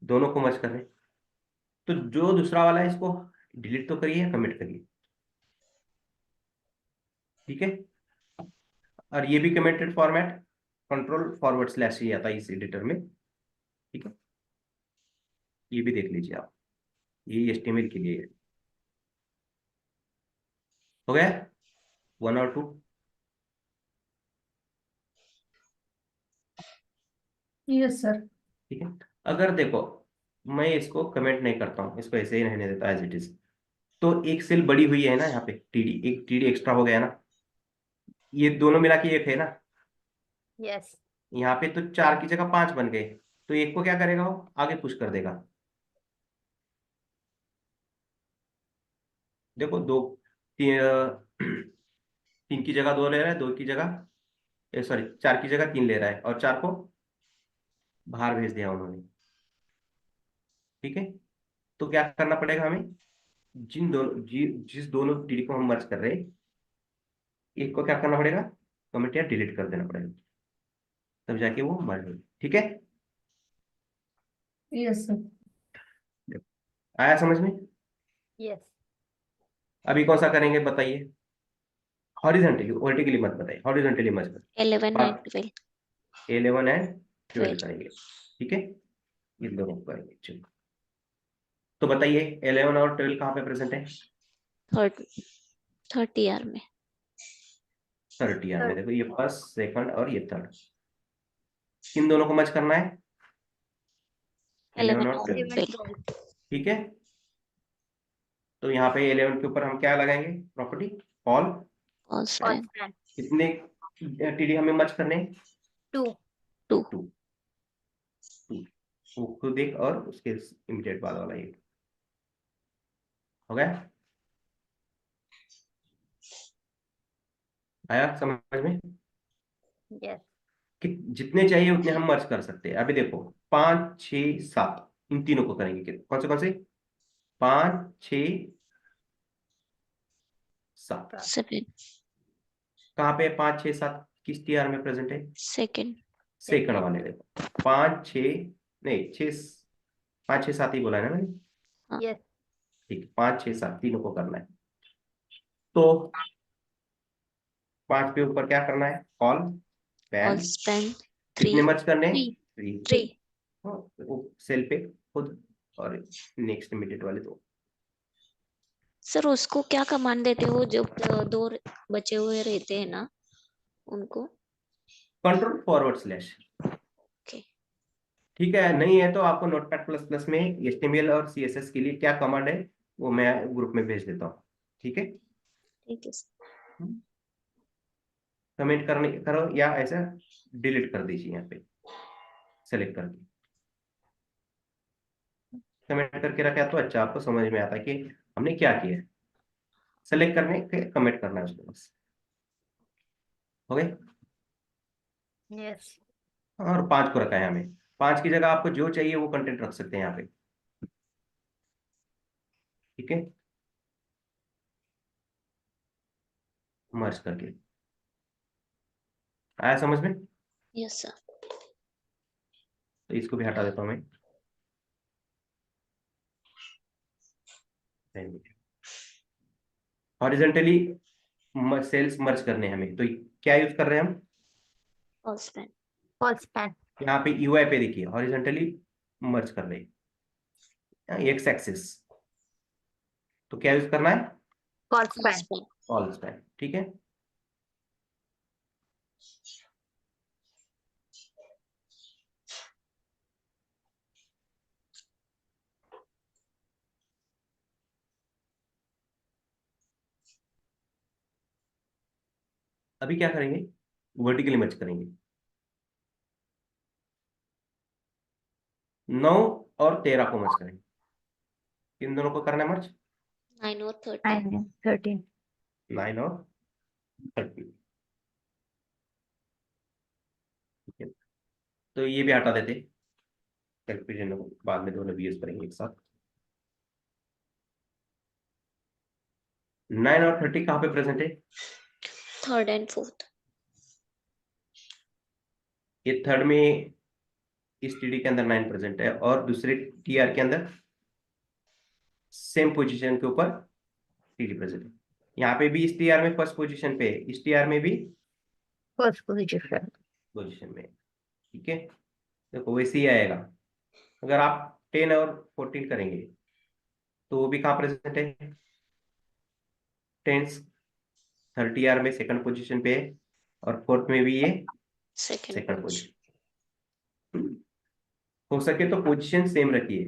दोनों को मर्ज कर रहे हैं। तो जो दूसरा वाला है इसको डिलीट तो करिए या कमिट करिए। ठीक है, और ये भी commented format control forward slash ही आता है इस एडिटर में। ठीक है, ये भी देख लीजिए आप, ये HTML के लिए है। हो गया 1 और 2? Yes sir. ठीक है। अगर देखो मैं इसको कमेंट नहीं करता हूँ, इसको ऐसे ही रहने देता एज इट इज, तो एक सेल बड़ी हुई है ना, यहाँ पे टीडी, एक टीडी एक्स्ट्रा हो गया ना, ये दोनों मिला के एक है ना, यस। यहाँ पे तो 4 की जगह 5 बन गए, तो एक को क्या करेगा, वो आगे पुश कर देगा। देखो दो, 3 की जगह 2 ले रहा है, 2 की जगह, सॉरी 4 की जगह 3 ले रहा है, और 4 को बाहर भेज दिया उन्होंने। ठीक है। तो क्या करना पड़ेगा हमें, जिस दोनों टीडी को हम मर्ज कर रहे हैं, एक को क्या करना पड़ेगा, कमेंट या डिलीट कर देना पड़ेगा, तब जाके वो मर्ज हो। ठीक है। Yes sir. आया समझ में। यस। अभी कौन सा करेंगे बताइए, हॉरिजॉन्टली, वर्टिकली मत बताइए, हॉरिजॉन्टली मत कर। 11 and 12 11 एंड 12 12 करेंगे। ठीक है, इन दोनों को करेंगे। चलो तो बताइए 11 और 12 कहाँ पे प्रेजेंट है, 30 यार में 30 में। देखो ये फर्स्ट, सेकंड और ये थर्ड, किन दोनों को मच करना है, 11 और 12। 12 ठीक है। तो यहाँ पे 11 के ऊपर हम क्या लगाएंगे, प्रॉपर्टी ऑल। all span कितने टीडी हमें मच करने हैं, 2। 2 2। वो खुद एक और उसके इमीडिएट बाद वाला एक हो गया। आया समझ में। यस। कि जितने चाहिए उतने हम मर्ज कर सकते हैं। अभी देखो 5 6 7 इन तीनों को करेंगे, कौन से 5 6 7। 7 कहाँ पे 5 6 7 किस टीआर में प्रेजेंट है, second सेकंड वाले। देखो 5 6 नहीं 6 5 6 7 ही बोला है ना मैंने। यस। ठीक, 5 6 7 तीनों को करना है। तो 5 के ऊपर क्या करना है, कॉल all पैन। span कितने 3 मर्ज करने हैं, 3। 3। 3 वो सेल पे खुद, और नेक्स्ट इमीडिएट वाले दो। सर उसको क्या कमांड देते हो जो दो बचे हुए रहते हैं ना उनको, कंट्रोल फॉरवर्ड स्लैश। ओके ठीक है, नहीं है तो आपको नोटपैड प्लस प्लस में HTML और CSS के लिए क्या कमांड है वो मैं ग्रुप में भेज देता हूँ। ठीक है, ठीक है सर। कमेंट करने करो या ऐसा डिलीट कर दीजिए, यहाँ पे सेलेक्ट करके कमेंट करके रखा तो अच्छा, आपको समझ में आता है कि हमने क्या किया है। सेलेक्ट करने के कमेंट करना है उसको बस, हो गए। यस। और 5 को रखा है हमें, 5 की जगह आपको जो चाहिए वो कंटेंट रख सकते हैं यहाँ पे। ठीक है, मर्ज करके। आया समझ में। Yes sir. तो इसको भी हटा देता हूँ मैं। हॉरिजॉन्टली सेल्स मर्ज करने हैं हमें, तो क्या यूज कर रहे हैं हम, all span ऑल स्पैन। यहाँ पे UI पे देखिए हॉरिजॉन्टली मर्ज कर रहे हैं, एक्स एक्सिस। तो क्या यूज करना है, all all span. span all span. ठीक है। अभी क्या करेंगे, वर्टिकली मर्ज करेंगे। 9 और 13 को मर्ज करेंगे। इन दोनों को करना है मर्ज, 9 और 13 13। 9 और 13। ठीक है, तो ये भी हटा देते, कंफ्यूजन को बाद में दोनों भी यूज करेंगे एक साथ। 9 और 30 कहाँ पे प्रेजेंट है, थर्ड एंड फोर्थ ये थर्ड में इस TD के अंदर 9 प्रेजेंट है, और दूसरे TR के अंदर सेम पोजीशन के ऊपर TD प्रेजेंट है। यहाँ पे भी इस TR में फर्स्ट पोजीशन पे है, इस TR में भी फर्स्ट पोजीशन। पोजीशन में। ठीक है, देखो वैसे ही आएगा। अगर आप 10 और 14 करेंगे तो वो भी कहाँ प्रेजेंट है, 10 30R में सेकंड पोजीशन पे है, और फोर्थ में भी ये सेकंड सेकंड पोजीशन पोजीशन। हो सके तो पोजीशन सेम रखिए।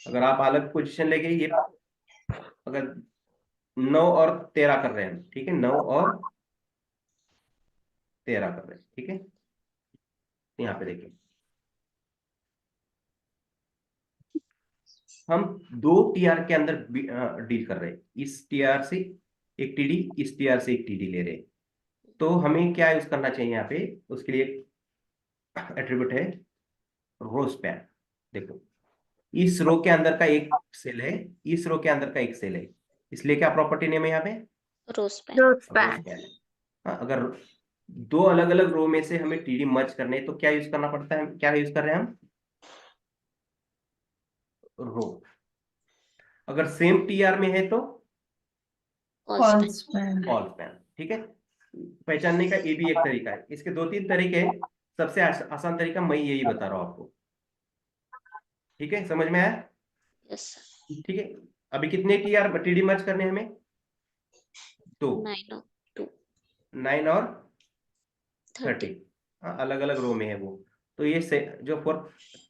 अगर आप अलग पोजीशन लेके ये, अगर 9 और 13 कर रहे हैं, ठीक है, 9 और 13 कर रहे हैं, ठीक है। यहाँ पे देखिए, हम 2 TR के अंदर डील कर रहे हैं। इस टीआर से एक टीडी, इस टीआर से एक टीडी ले रहे हैं। तो हमें क्या यूज करना चाहिए यहाँ पे, उसके लिए एट्रीब्यूट है रो स्पैन। देखो, इस रो के अंदर का एक सेल है, इस रो के अंदर का एक सेल है, इसलिए क्या प्रॉपर्टी नेम है यहाँ पे, रो स्पैन। रो स्पैन है। हाँ, अगर 2 अलग-अलग रो में से हमें टीडी मर्ज करने हैं, तो क्या यूज करना पड़ता है, क्या यूज कर रहे हैं हम, रो। अगर सेम टीआर में है तो कॉल स्पैन। ऑल स्पैन, ठीक है। पहचानने का ये भी एक तरीका है। इसके 2-3 तरीके हैं, सबसे आसान तरीका मैं यही बता रहा हूँ आपको, ठीक है, समझ में आया। यस ठीक है, अभी कितने टीआर टीडी मर्ज करने हैं हमें, 2, 9 और 2 9 और 30। 30। हाँ, अलग अलग रो में है वो। तो ये से जो 4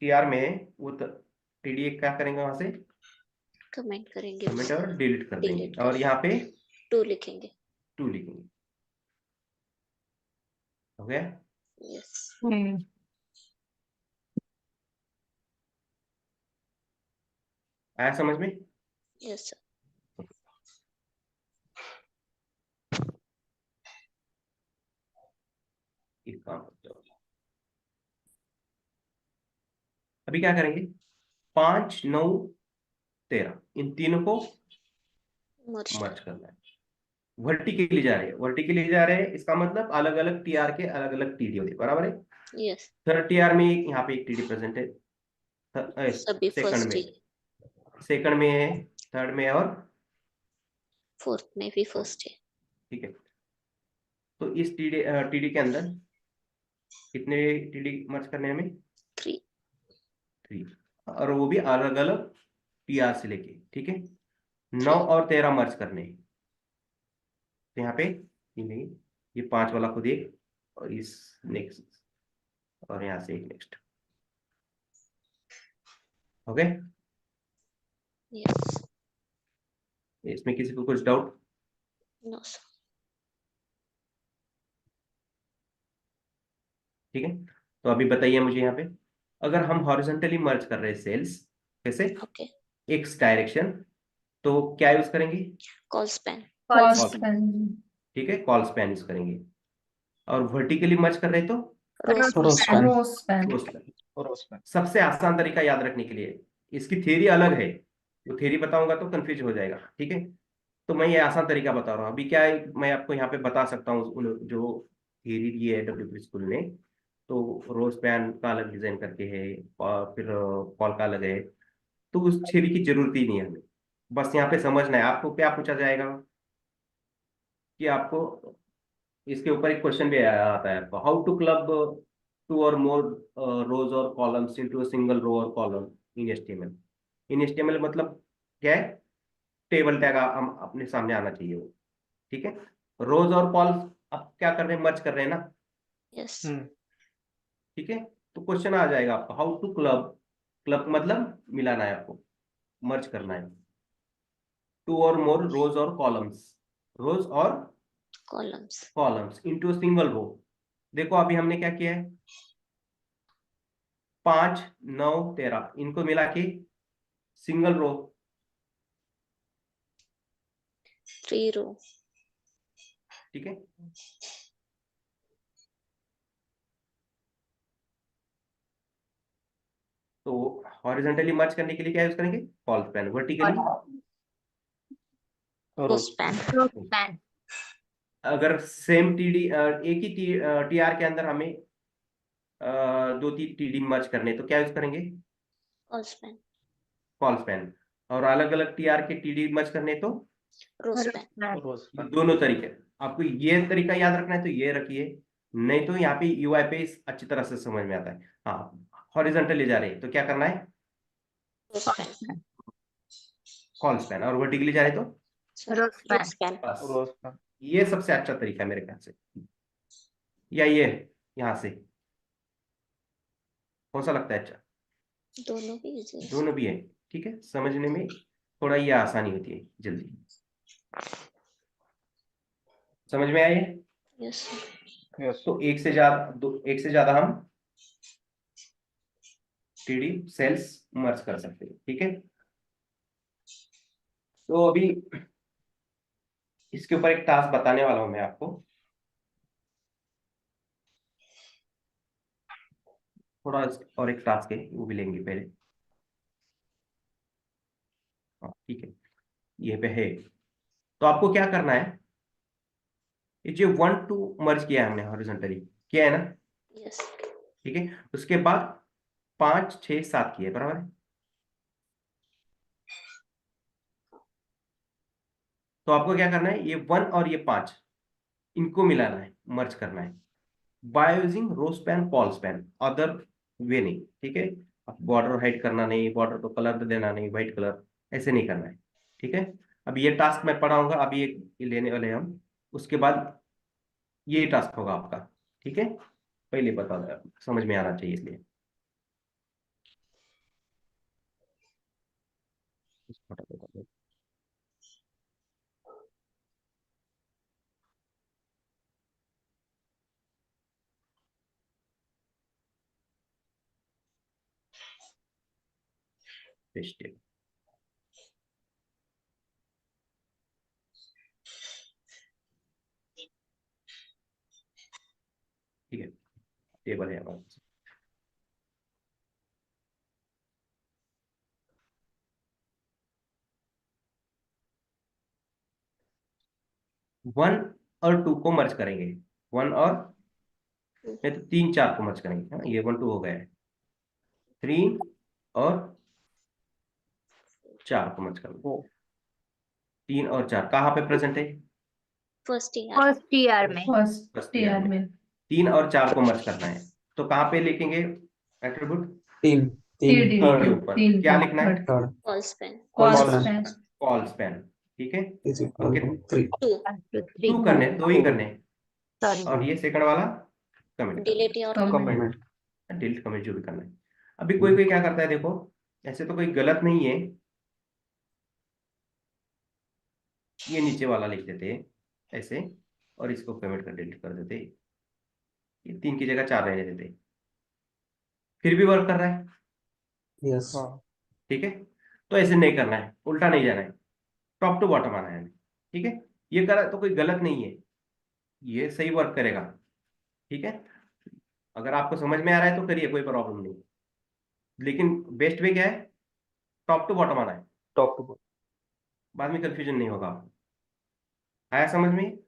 TR में है वो टीडी क्या करेंगे, वहां से कमेंट करेंगे, कमेंट और डिलीट कर देंगे, डिलीट और कर यहाँ पे 2 लिखेंगे। 2 लिखेंगे। हो गया। यस आया समझ में। Yes sir. एक काम करते हो, अभी क्या करेंगे, 5, 9, 13 इन तीनों को मर्ज मर्ज करना है। वर्टिकली जा रहे हैं, वर्टिकली जा रहे हैं, इसका मतलब अलग अलग टीआर के अलग अलग टीडी होते हैं, बराबर है। यस 3rd TR में यहाँ पे एक टीडी प्रेजेंट है, सभी सेकंड फर्स्ट में, है, सेकंड में है, थर्ड में है, और फोर्थ में भी फर्स्ट है। ठीक है। तो इस टीडी के अंदर कितने टीडी मर्ज करने हैं हमें, 3 3, और वो भी अलग अलग टीआर से लेके, ठीक है। 9 3 और 13 मर्ज करने हैं। तो यहाँ पे ये नहीं, ये 5 वाला खुद एक, और इस नेक्स्ट, और यहाँ से एक नेक्स्ट, हो गए। यस इसमें किसी को कुछ डाउट, नो सर। ठीक है। तो अभी बताइए मुझे यहाँ पे, अगर हम हॉरिजॉन्टली मर्ज कर रहे हैं सेल्स, कैसे, ओके एक्स डायरेक्शन, तो क्या यूज करेंगे, कॉल स्पैन। ठीक है, कॉल स्पैन यूज करेंगे। और वर्टिकली मर्ज कर रहे हैं तो रो रो स्पैन। स्पैन। रो स्पैन। रो स्पैन। सबसे आसान तरीका याद रखने के लिए, इसकी थ्योरी अलग है, वो थ्योरी बताऊंगा तो कंफ्यूज हो जाएगा, ठीक है। तो मैं ये आसान तरीका बता रहा हूँ। अभी क्या है, मैं आपको यहाँ पे बता सकता हूँ जो थ्योरी दी है डब्ल्यूपी स्कूल ने। तो रोज पैन का अलग डिजाइन करके है, और फिर कॉल का अलग है। तो उस थ्योरी की जरूरत ही नहीं है हमें, बस यहाँ पे समझना है। आपको क्या पूछा जाएगा कि आपको इसके ऊपर एक क्वेश्चन भी आता है आपको, हाउ टू क्लब 2 और मोर रोज और columns into a single row और column in HTML. In HTML मतलब क्या है, टेबल टैग हम अपने सामने आना चाहिए वो, ठीक है। रोज और कॉल्स आप क्या कर रहे हैं, मर्ज कर रहे हैं ना, यस ठीक है। तो क्वेश्चन आ जाएगा आपका, हाउ टू क्लब, क्लब मतलब मिलाना है आपको, मर्ज करना है। 2 और मोर रोज और कॉलम्स, रोज और columns. Columns into single row. देखो अभी हमने क्या किया है, 5, 9, 13 इनको मिला के सिंगल रो, 3 रो। ठीक है। तो हॉरिजॉन्टली मर्ज करने के लिए क्या यूज करेंगे, col span. Vertically row span. अगर सेम टीडी, एक ही टीआर के अंदर हमें 2-3 टीडी मर्ज करने, तो क्या यूज करेंगे, कॉल स्पैन। Col span. और अलग अलग टीआर के टीडी मर्ज करने तो रो स्पैन। रो स्पैन। दोनों तरीके। आपको ये तरीका याद रखना है तो ये रखिए, नहीं तो यहाँ पे यूआई पे अच्छी तरह से समझ में आता है। हाँ, हॉरिजॉन्टली जा रहे हैं तो क्या करना है, रो स्पैन। Col span. और वर्टिकली जा रहे हैं तो रो स्पैन। बस, रो स्पैन। ये सबसे अच्छा तरीका है मेरे ख्याल से, या ये यहाँ से, कौन सा लगता है अच्छा? दोनों भी इजी है। दोनों भी है, ठीक है, समझने में थोड़ा ये आसानी होती है जल्दी। समझ में आई है? Yes sir. यस तो एक से ज्यादा हम टीडी सेल्स मर्ज कर सकते हैं, ठीक है। तो अभी इसके ऊपर एक टास्क बताने वाला हूं मैं आपको। थोड़ा और एक टास्क है, वो भी लेंगे पहले। हाँ ठीक है, ये पे है। तो आपको क्या करना है, ये जो 1 2 मर्ज किया है हमने हॉरिजॉन्टली, किया है ना, यस ठीक है। उसके बाद 5 6 7 किए, बराबर है। तो आपको क्या करना है, ये 1 और ये 5 इनको मिलाना है, मर्ज करना है by using row span col span, other way नहीं, ठीक है। बॉर्डर हाइड करना नहीं, बॉर्डर को कलर देना नहीं, व्हाइट कलर, ऐसे नहीं करना है, ठीक है। अब ये टास्क मैं पढ़ाऊंगा, अभी ये लेने वाले हैं हम। उसके बाद ये टास्क होगा आपका, ठीक है। पहले बता दो, समझ में आना चाहिए इसलिए। पेस्ट, ठीक है, टेबल है हमारे पास। वन और टू को मर्ज करेंगे, 1 और नहीं तो 3 4 को मर्ज करेंगे, हाँ, ये 1 2 हो गया है। 3 और 4 को मर्ज करेंगे। 3 और 4 कहाँ पे प्रेजेंट है? First year. फर्स्ट ईयर में। फर्स्ट फर्स्ट ईयर ईयर में। में 3 और 4 को मर्ज करना है, तो कहाँ पे लिखेंगे एट्रीब्यूट? 3 3 3 थर्ड के ऊपर 3 क्या का लिखना है? थर्ड थर्ड फॉल्स पेन। Col Call span col span, ठीक है। is equal okay, to 3. 2 2 करने, 2 ही करने, सॉरी, और ये सेकंड वाला कमेंट डिलीट और comment comment. Comment. Delete comment जो भी करना है। अभी कोई कोई क्या करता है, देखो ऐसे तो कोई गलत नहीं है, ये नीचे वाला लिख देते हैं ऐसे, और इसको कमेंट कर डिलीट कर देते, ये 3 की जगह 4 रहने देते, फिर भी वर्क कर रहा है, Yes. हाँ ठीक है। तो ऐसे नहीं करना है, उल्टा नहीं जाना है, टॉप टू बॉटम आना है हमें, ठीक है। ये करा तो कोई गलत नहीं है, ये सही वर्क करेगा, ठीक है। अगर आपको समझ में आ रहा है तो करिए, कोई प्रॉब्लम नहीं, लेकिन बेस्ट वे क्या है, टॉप टू बॉटम आना है, टॉप टू बाद में कंफ्यूजन नहीं होगा। आया समझ में?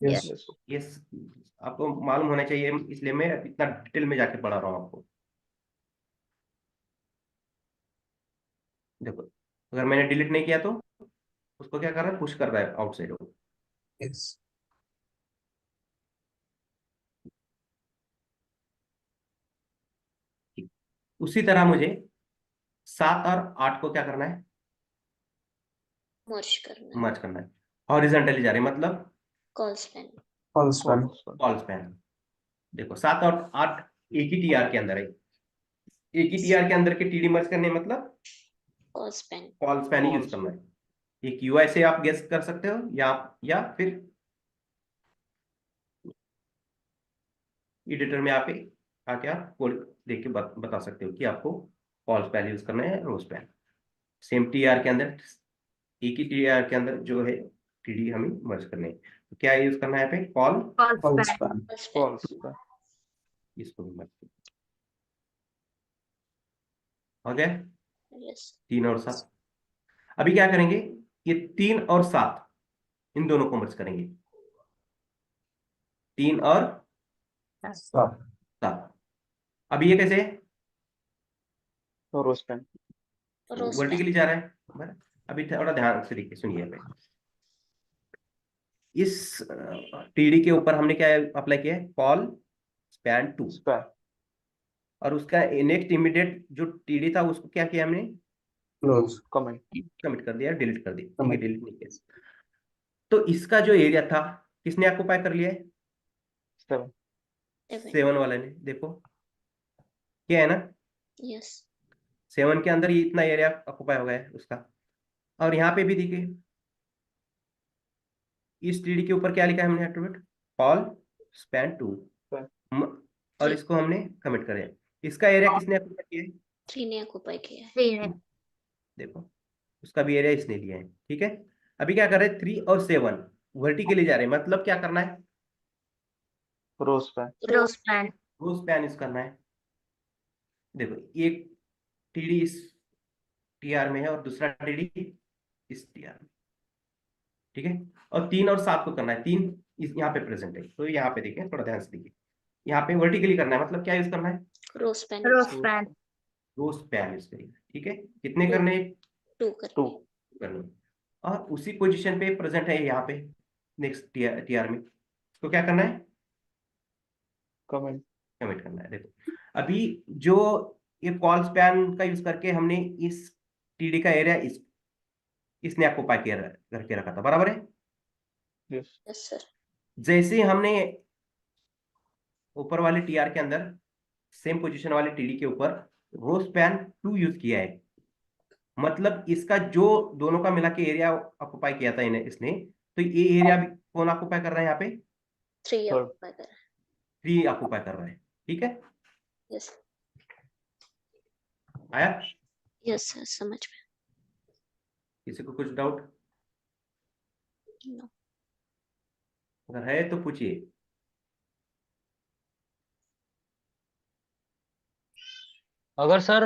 Yes. यस ये आपको मालूम होना चाहिए, इसलिए मैं इतना डिटेल में जाके पढ़ा रहा हूँ आपको। देखो, अगर मैंने डिलीट नहीं किया तो उसको क्या कर रहा है, पुश कर रहा है आउटसाइड। Yes. उसी तरह मुझे 7 और 8 को क्या करना है, मर्ज करना। मर्ज करना है। हॉरिजॉन्टली जा रहे हैं, मतलब call span. Call span. Call span. देखो 7 और 8 एक ही टीआर के अंदर है, एक ही टीआर के अंदर के टीडी मर्ज करने मतलब कॉल स्पैन। कॉल स्पैन ही यूज करना है। एक यूआई से आप गेस कर सकते हो, या फिर एडिटर में आप आके आप कोड देख के बता सकते हो कि आपको कॉल स्पैन यूज करना है, रो स्पैन। सेम टीआर के अंदर, एक ही टीआर के अंदर जो है टीडी हमें मर्ज करने हैं, तो क्या यूज करना है यहाँ पे, call Call span. Call span. Span इसको भी मर्ज हो गया। यस 3 और 7 अभी क्या करेंगे, ये 3 और 7 इन दोनों को मर्ज करेंगे, 3 और Stop. 7। अभी ये कैसे है, रो स्पैन रो स्पैन। वर्टिकली जा रहा है, बराबर? अभी थोड़ा ध्यान से देखिए, सुनिए पे, इस टीडी के ऊपर हमने क्या अप्लाई किया है, कॉल स्पैन 2, स्पैन और उसका नेक्स्ट इमीडिएट जो टीडी था उसको क्या किया हमने, Close. कमेंट कमिट कर दिया, डिलीट कर दिया, ठीक है, Commit. डिलीट नहीं किया। तो इसका जो एरिया था किसने ऑक्युपाई कर लिया है, 7 7। 7 वाले ने, देखो क्या है ना, यस 7 के अंदर ये इतना एरिया ऑक्युपाई हो गया है उसका। और यहाँ पे भी देखिए, इस टीडी के ऊपर क्या लिखा है हमने एट्रीब्यूट, ऑल स्पैन टू, और 3 इसको हमने कमिट करे। इसका एरिया किसने ऑक्युपाई किया है, 3 ने ऑक्युपाई किया है। 3 है। देखो उसका भी एरिया इसने लिया है। ठीक है, अभी क्या कर रहे हैं, 3 और 7 वर्टिकली जा रहे हैं, मतलब क्या करना है, रो स्पैन। रो स्पैन। रो स्पैन यूज करना है। देखो एक टीडी इस टीआर में है और दूसरा टीडी इस टीआर में। ठीक है, और 3 और 7 को करना है, 3 इस यहाँ पे प्रेजेंट है, तो यहाँ पे देखिए, थोड़ा ध्यान से देखिए, यहाँ पे वर्टिकली करना है, मतलब क्या यूज करना है, रो स्पैन रो स्पैन। रो स्पैन यूज करिए। ठीक है, कितने Two. करने हैं, 2 टू। करने। करने, और उसी पोजीशन पे प्रेजेंट है यहाँ पे नेक्स्ट टीआर में, तो क्या करना है, कमेंट। कमिट करना है। देखो अभी जो ये कॉल स्पैन का यूज करके हमने इस टीडी का एरिया इसने ऑक्युपाई किया करके रखा था, बराबर है। यस। Yes sir. जैसे ही हमने ऊपर वाले टीआर के अंदर सेम पोजीशन वाले टीडी के ऊपर रो स्पैन 2 यूज किया है, मतलब इसका जो दोनों का मिला के एरिया ऑक्युपाई किया था इन्हें इसने, तो ये एरिया भी कौन ऑक्युपाई कर रहा है, यहाँ पे 3 Third. ऑक्युपाई कर रहा 3 ऑक्युपाई कर रहा है। ठीक है, है। यस आया यस सर, समझ में। किसी को कुछ डाउट, No. अगर है तो पूछिए। अगर सर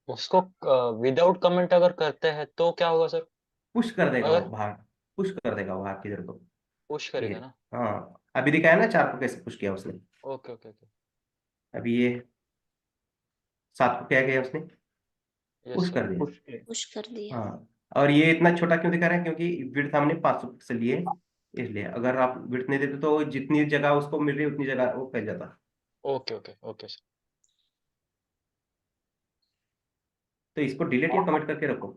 उसको विदाउट कमेंट अगर करते हैं तो क्या होगा सर? पुश कर देगा वो अगर बाहर, पुश कर देगा वो बाहर किधर को, पुश ये करेगा ना? हाँ अभी दिखाया ना 4 को कैसे पुश किया उसने, ओके ओके ओके। अभी ये 7 को क्या किया उसने, यस पुश सर। कर दिया। पुश के। पुश कर दिया। हाँ, और ये इतना छोटा क्यों दिखा रहा है, क्योंकि विड्थ हमने 500 पिक्सल लिए, इसलिए अगर आप विड्थ नहीं देते तो जितनी जगह उसको मिल रही है उतनी जगह वो फैल जाता। Okay okay okay sir. तो इसको डिलीट या कमेंट करके रखो,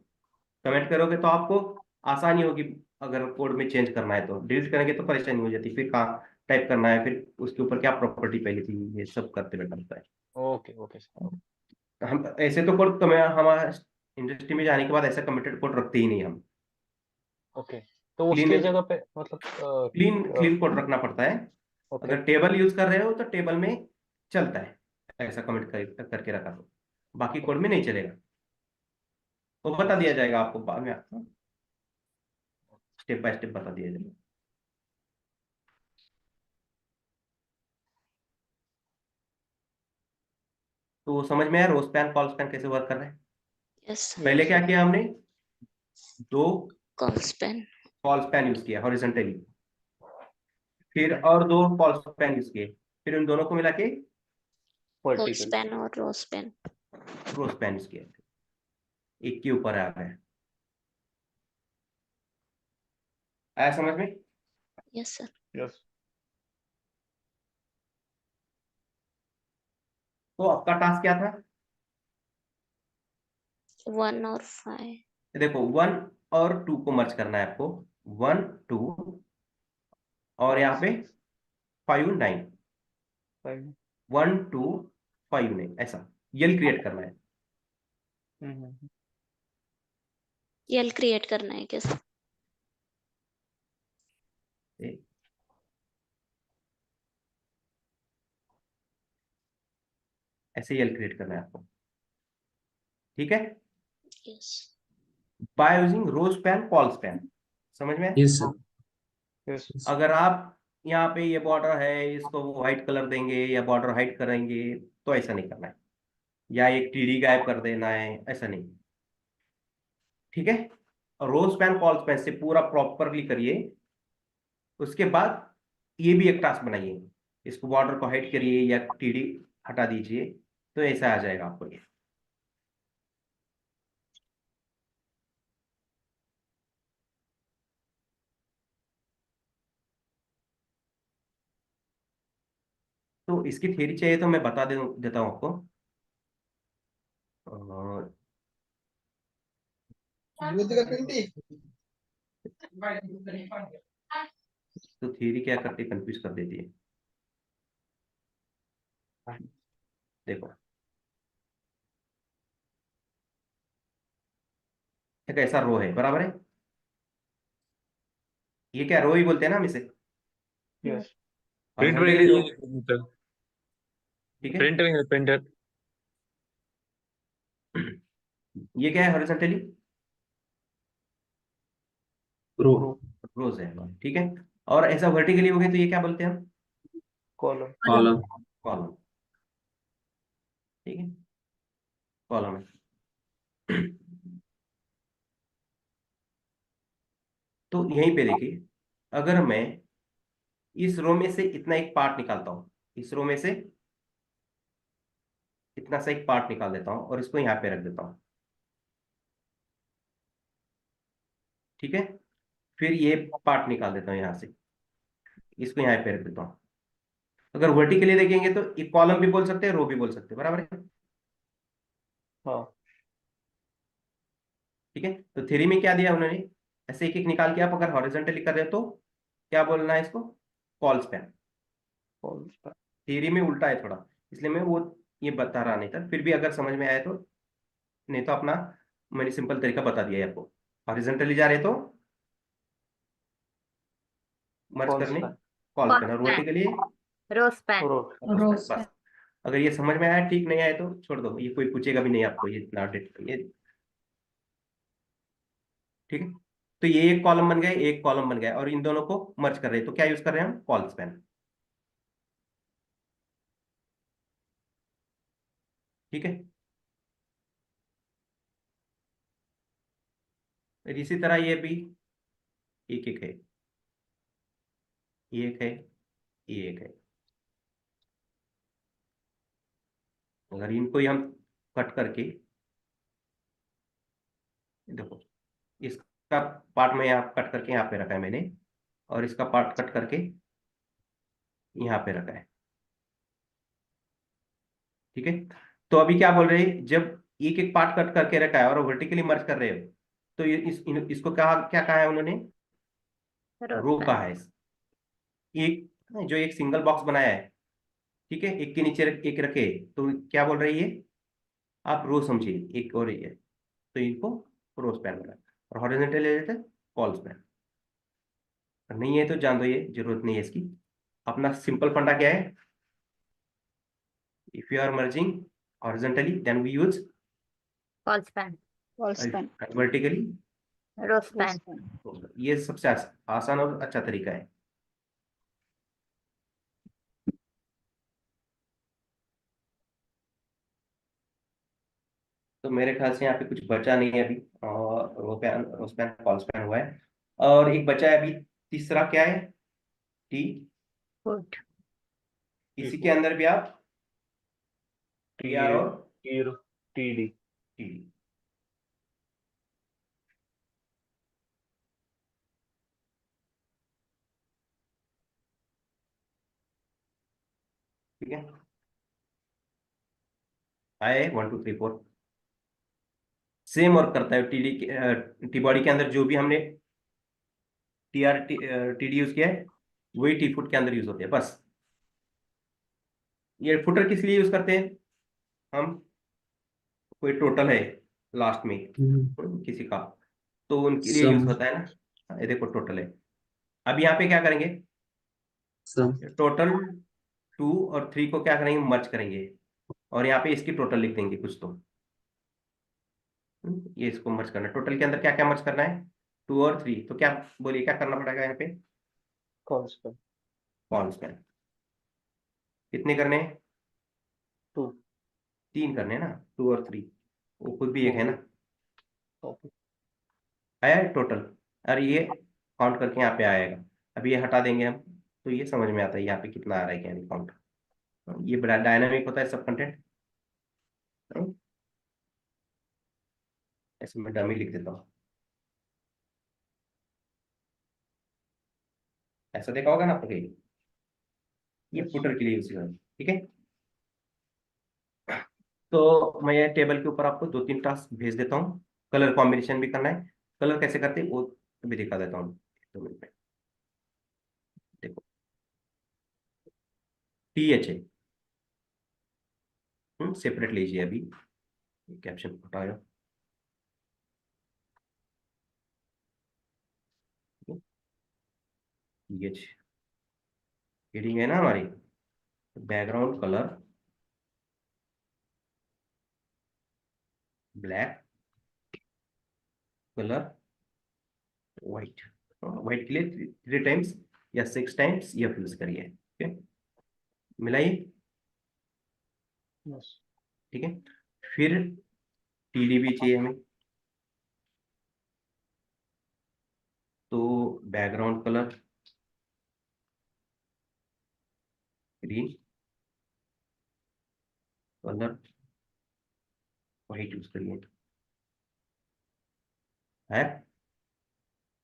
कमेंट करोगे तो आपको आसानी होगी, अगर कोड में चेंज करना है तो। डिलीट करेंगे तो परेशानी हो जाती, फिर कहाँ टाइप करना है, फिर उसके ऊपर क्या प्रॉपर्टी पहले थी, ये सब करते बैठना पड़ता है। Okay okay sir. हम ऐसे तो कोड हमारा इंडस्ट्री में जाने के बाद ऐसा कमिटेड कोड रखते ही नहीं हम, ओके, तो क्लीन उसकी जगह पे मतलब क्लीन क्लीन कोड रखना पड़ता है। ओके अगर टेबल यूज कर रहे हो तो टेबल में चलता है, ऐसा करके रखा तो, बाकी कोड में नहीं चलेगा। वो बता दिया जाएगा आपको बाद में, स्टेप बाय स्टेप बता दिया जाएगा। तो समझ में आया रो स्पैन कॉल स्पैन कैसे वर्क कर रहे हैं। यस पहले क्या किया हमने, 2 call span. Col span use किया हॉरिजॉन्टली, फिर और 2 कॉल स्पैन यूज किए, फिर उन दोनों को मिला के कॉल वर्टिकल। स्पैन और रो स्पैन। रो स्पैन यूज किया, एक के ऊपर आ गए। आया समझ में। Yes sir. यस। तो आपका टास्क क्या था, 1 और 5। देखो 1 और 2 को मर्ज करना है आपको, 1 2 और यहाँ पे 5 9, 1 2 5 9, ऐसा यल क्रिएट करना है। यल क्रिएट करना है क्या सर? ऐसे यल क्रिएट करना है आपको। ठीक है, yes by using row span col span, समझ में। Yes, sir. यस। अगर आप यहाँ पे ये बॉर्डर है, इसको वो व्हाइट कलर देंगे या बॉर्डर हाइड करेंगे, तो ऐसा नहीं करना है, या एक टीडी गायब कर देना है, ऐसा नहीं। ठीक है, रो स्पैन कॉल स्पैन से पूरा प्रॉपरली करिए। उसके बाद ये भी एक टास्क बनाइए, इसको बॉर्डर को हाइड करिए या टीडी हटा दीजिए, तो ऐसा आ जाएगा आपको ये। तो इसकी थ्योरी चाहिए तो मैं बता देता हूँ आपको। अ, तो थ्योरी क्या करती है, कंफ्यूज कर देती है। देखो एक ऐसा रो है, बराबर है। ये क्या रो ही बोलते हैं ना हम इसे, यस प्रिंट में हॉरिजॉन्टली रो, ठीक है। प्रिंट में प्रिंटर ये क्या है हॉरिजॉन्टली, रो रोज है, ठीक है। और ऐसा वर्टिकली हो गया तो ये क्या बोलते हैं हम, कॉलम कॉलम कॉलम, ठीक है, कॉलम है। तो यहीं पे देखिए, अगर मैं इस रो में से इतना एक पार्ट निकालता हूं, इस रो में से इतना सा एक पार्ट निकाल देता हूं और इसको यहाँ पे रख देता हूं, ठीक है। फिर ये पार्ट निकाल देता हूं यहाँ से, इसको यहाँ पे रख देता हूं। अगर वर्टिकली देखेंगे तो एक कॉलम भी बोल सकते हैं, रो भी बोल सकते हैं, बराबर है, हाँ ठीक है। तो थ्योरी में क्या दिया उन्होंने, ऐसे एक एक निकाल के आप अगर हॉरिजॉन्टली कर रहे हो तो क्या बोलना है इसको, कॉल स्पैन। कॉलम थ्योरी में उल्टा है थोड़ा, इसलिए मैं वो ये बता रहा नहीं था, फिर भी अगर समझ में आया तो, नहीं तो अपना मैंने सिंपल तरीका बता दिया है आपको। हॉरिजॉन्टली जा रहे तो मर्ज कॉल करने स्पैन कॉल स्पैन, कॉल और स्पैन, वर्टिकली रो स्पैन। रो रो स्पैन, बस। अगर ये समझ में आया ठीक, नहीं आया तो छोड़ दो, ये कोई पूछेगा भी नहीं आपको ये इतना ये, ठीक है। तो ये एक कॉलम बन गए, एक कॉलम बन गया, और इन दोनों को मर्ज कर रहे हैं तो क्या यूज कर रहे हैं हम, कॉल स्पैन, ठीक है। फिर इसी तरह ये भी एक एक है, ये एक है, ये एक है। अगर इनको ही हम कट करके, देखो इसका पार्ट में यहाँ कट करके यहाँ पे रखा है मैंने, और इसका पार्ट कट करके यहाँ पे रखा है, ठीक है। तो अभी क्या बोल रहे हैं, जब एक एक पार्ट कट करके रखा है और वर्टिकली मर्ज कर रहे हो, तो ये इसको क्या कहा है उन्होंने, रो रो स्पैन। कहा है। एक जो एक सिंगल बॉक्स बनाया है, ठीक है, एक के नीचे एक रखे, तो क्या बोल रही है, आप रो समझिए, एक और ये, तो इनको रो स्पैन बोला, और हॉरिजॉन्टल ले लेते कॉल स्पैन। नहीं है तो जान दो, ये जरूरत नहीं है इसकी। अपना सिंपल फंडा क्या है, if you are merging horizontally then we use col span, col span vertically, row span. ये सबसे आसान और अच्छा तरीका है। तो मेरे ख्याल से यहाँ पे कुछ बचा नहीं है अभी, और रो स्पैन कॉल स्पैन हुआ है, और एक बचा है अभी, तीसरा क्या है, टी। गुड। इसी के अंदर भी आप टी आर और टी डी टी, ठीक है। आए 1 2 3 4, सेम वर्क करता है टी बॉडी के अंदर, जो भी हमने टी डी यूज किया है वही टी फुट के अंदर यूज होते हैं, बस। ये फुटर किस लिए यूज करते हैं हम, कोई टोटल है लास्ट में किसी का, तो उनके लिए यूज सम होता है ना, ये देखो टोटल है। अब यहाँ पे क्या करेंगे, सम टोटल 2 और 3 को क्या करेंगे, मर्ज करेंगे, और यहाँ पे इसकी टोटल लिख देंगे कुछ तो। ये इसको मर्ज करना है, टोटल के अंदर क्या क्या मर्ज करना है, 2 और 3, तो क्या बोलिए क्या करना पड़ेगा यहाँ पे, कॉल स्पैन कॉल स्पैन। कितने करने हैं, टू 3 करने हैं ना, 2 और 3, वो खुद भी एक है ना, कॉपी आया है टोटल, और ये काउंट करके यहाँ पे आएगा। अब ये हटा देंगे हम, तो ये समझ में आता है यहाँ पे कितना आ रहा है, क्या नहीं काउंट। ये बड़ा डायनामिक होता है सब कंटेंट, ऐसे मैं डमी लिख देता हूँ, ऐसा देखा होगा ना आपको कहीं, ये यस फुटर के लिए यूज होगा, ठीक है। तो मैं ये टेबल के ऊपर आपको 2 3 टास्क भेज देता हूँ, कलर कॉम्बिनेशन भी करना है, कलर कैसे करते हैं वो भी दिखा देता हूँ 2 मिनट में। देखो टी एच है, सेपरेट लीजिए, अभी कैप्शन हटाया, TH हेडिंग है ना हमारी, background colour black, colour white, white के लिए 3 टाइम्स या 6 टाइम्स ये यूज करिए। ओके, मिलाइए। Yes. ठीक है, फिर TD भी चाहिए हमें, तो background colour green, colour white use करिए है।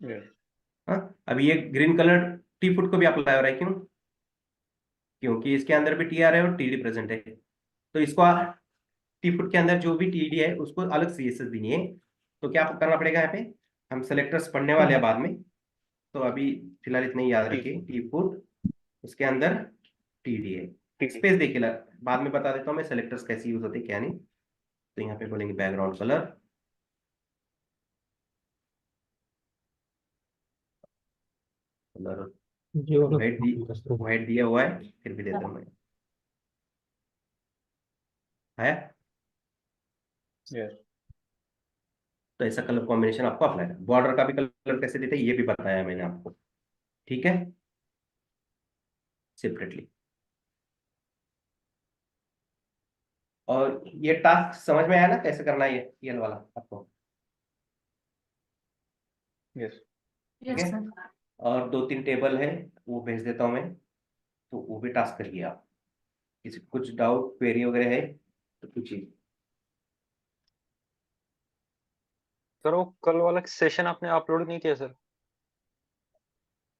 Yes. हाँ, अभी ये ग्रीन कलर टी फुट को भी अप्लाई हो रहा है, क्यों? क्योंकि इसके अंदर भी TR है और TD प्रेजेंट है, तो इसको टी फुट के अंदर जो भी TD है उसको अलग CSS देनी है। तो क्या करना पड़ेगा यहाँ पे, हम सेलेक्टर्स पढ़ने वाले हैं बाद में, तो अभी फिलहाल इतने ही याद रखिए। टी फुट, उसके अंदर TD है, स्पेस देखिए बाद में बता देता हूँ मैं सेलेक्टर्स कैसे यूज होते हैं क्या नहीं। तो यहाँ पे बोलेंगे बैकग्राउंड कलर, कलर व्हाइट दिया हुआ है, फिर भी देता हूँ मैं, है। Yes. तो ऐसा कलर कॉम्बिनेशन आपको अप्लाई है। बॉर्डर का भी कलर कैसे देते हैं ये भी बताया मैंने आपको, ठीक है, सेपरेटली। और ये टास्क समझ में आया ना कैसे करना है ये वाला आपको? Yes. ठीक यस है, सर। और 2-3 टेबल है वो भेज देता हूँ मैं, तो वो भी टास्क करिए आप। किसी कुछ डाउट क्वेरी वगैरह है तो पूछिए। सर वो कल वाला सेशन आपने अपलोड नहीं किया सर?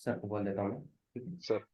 सर को बोल देता हूँ मैं, ठीक है। सर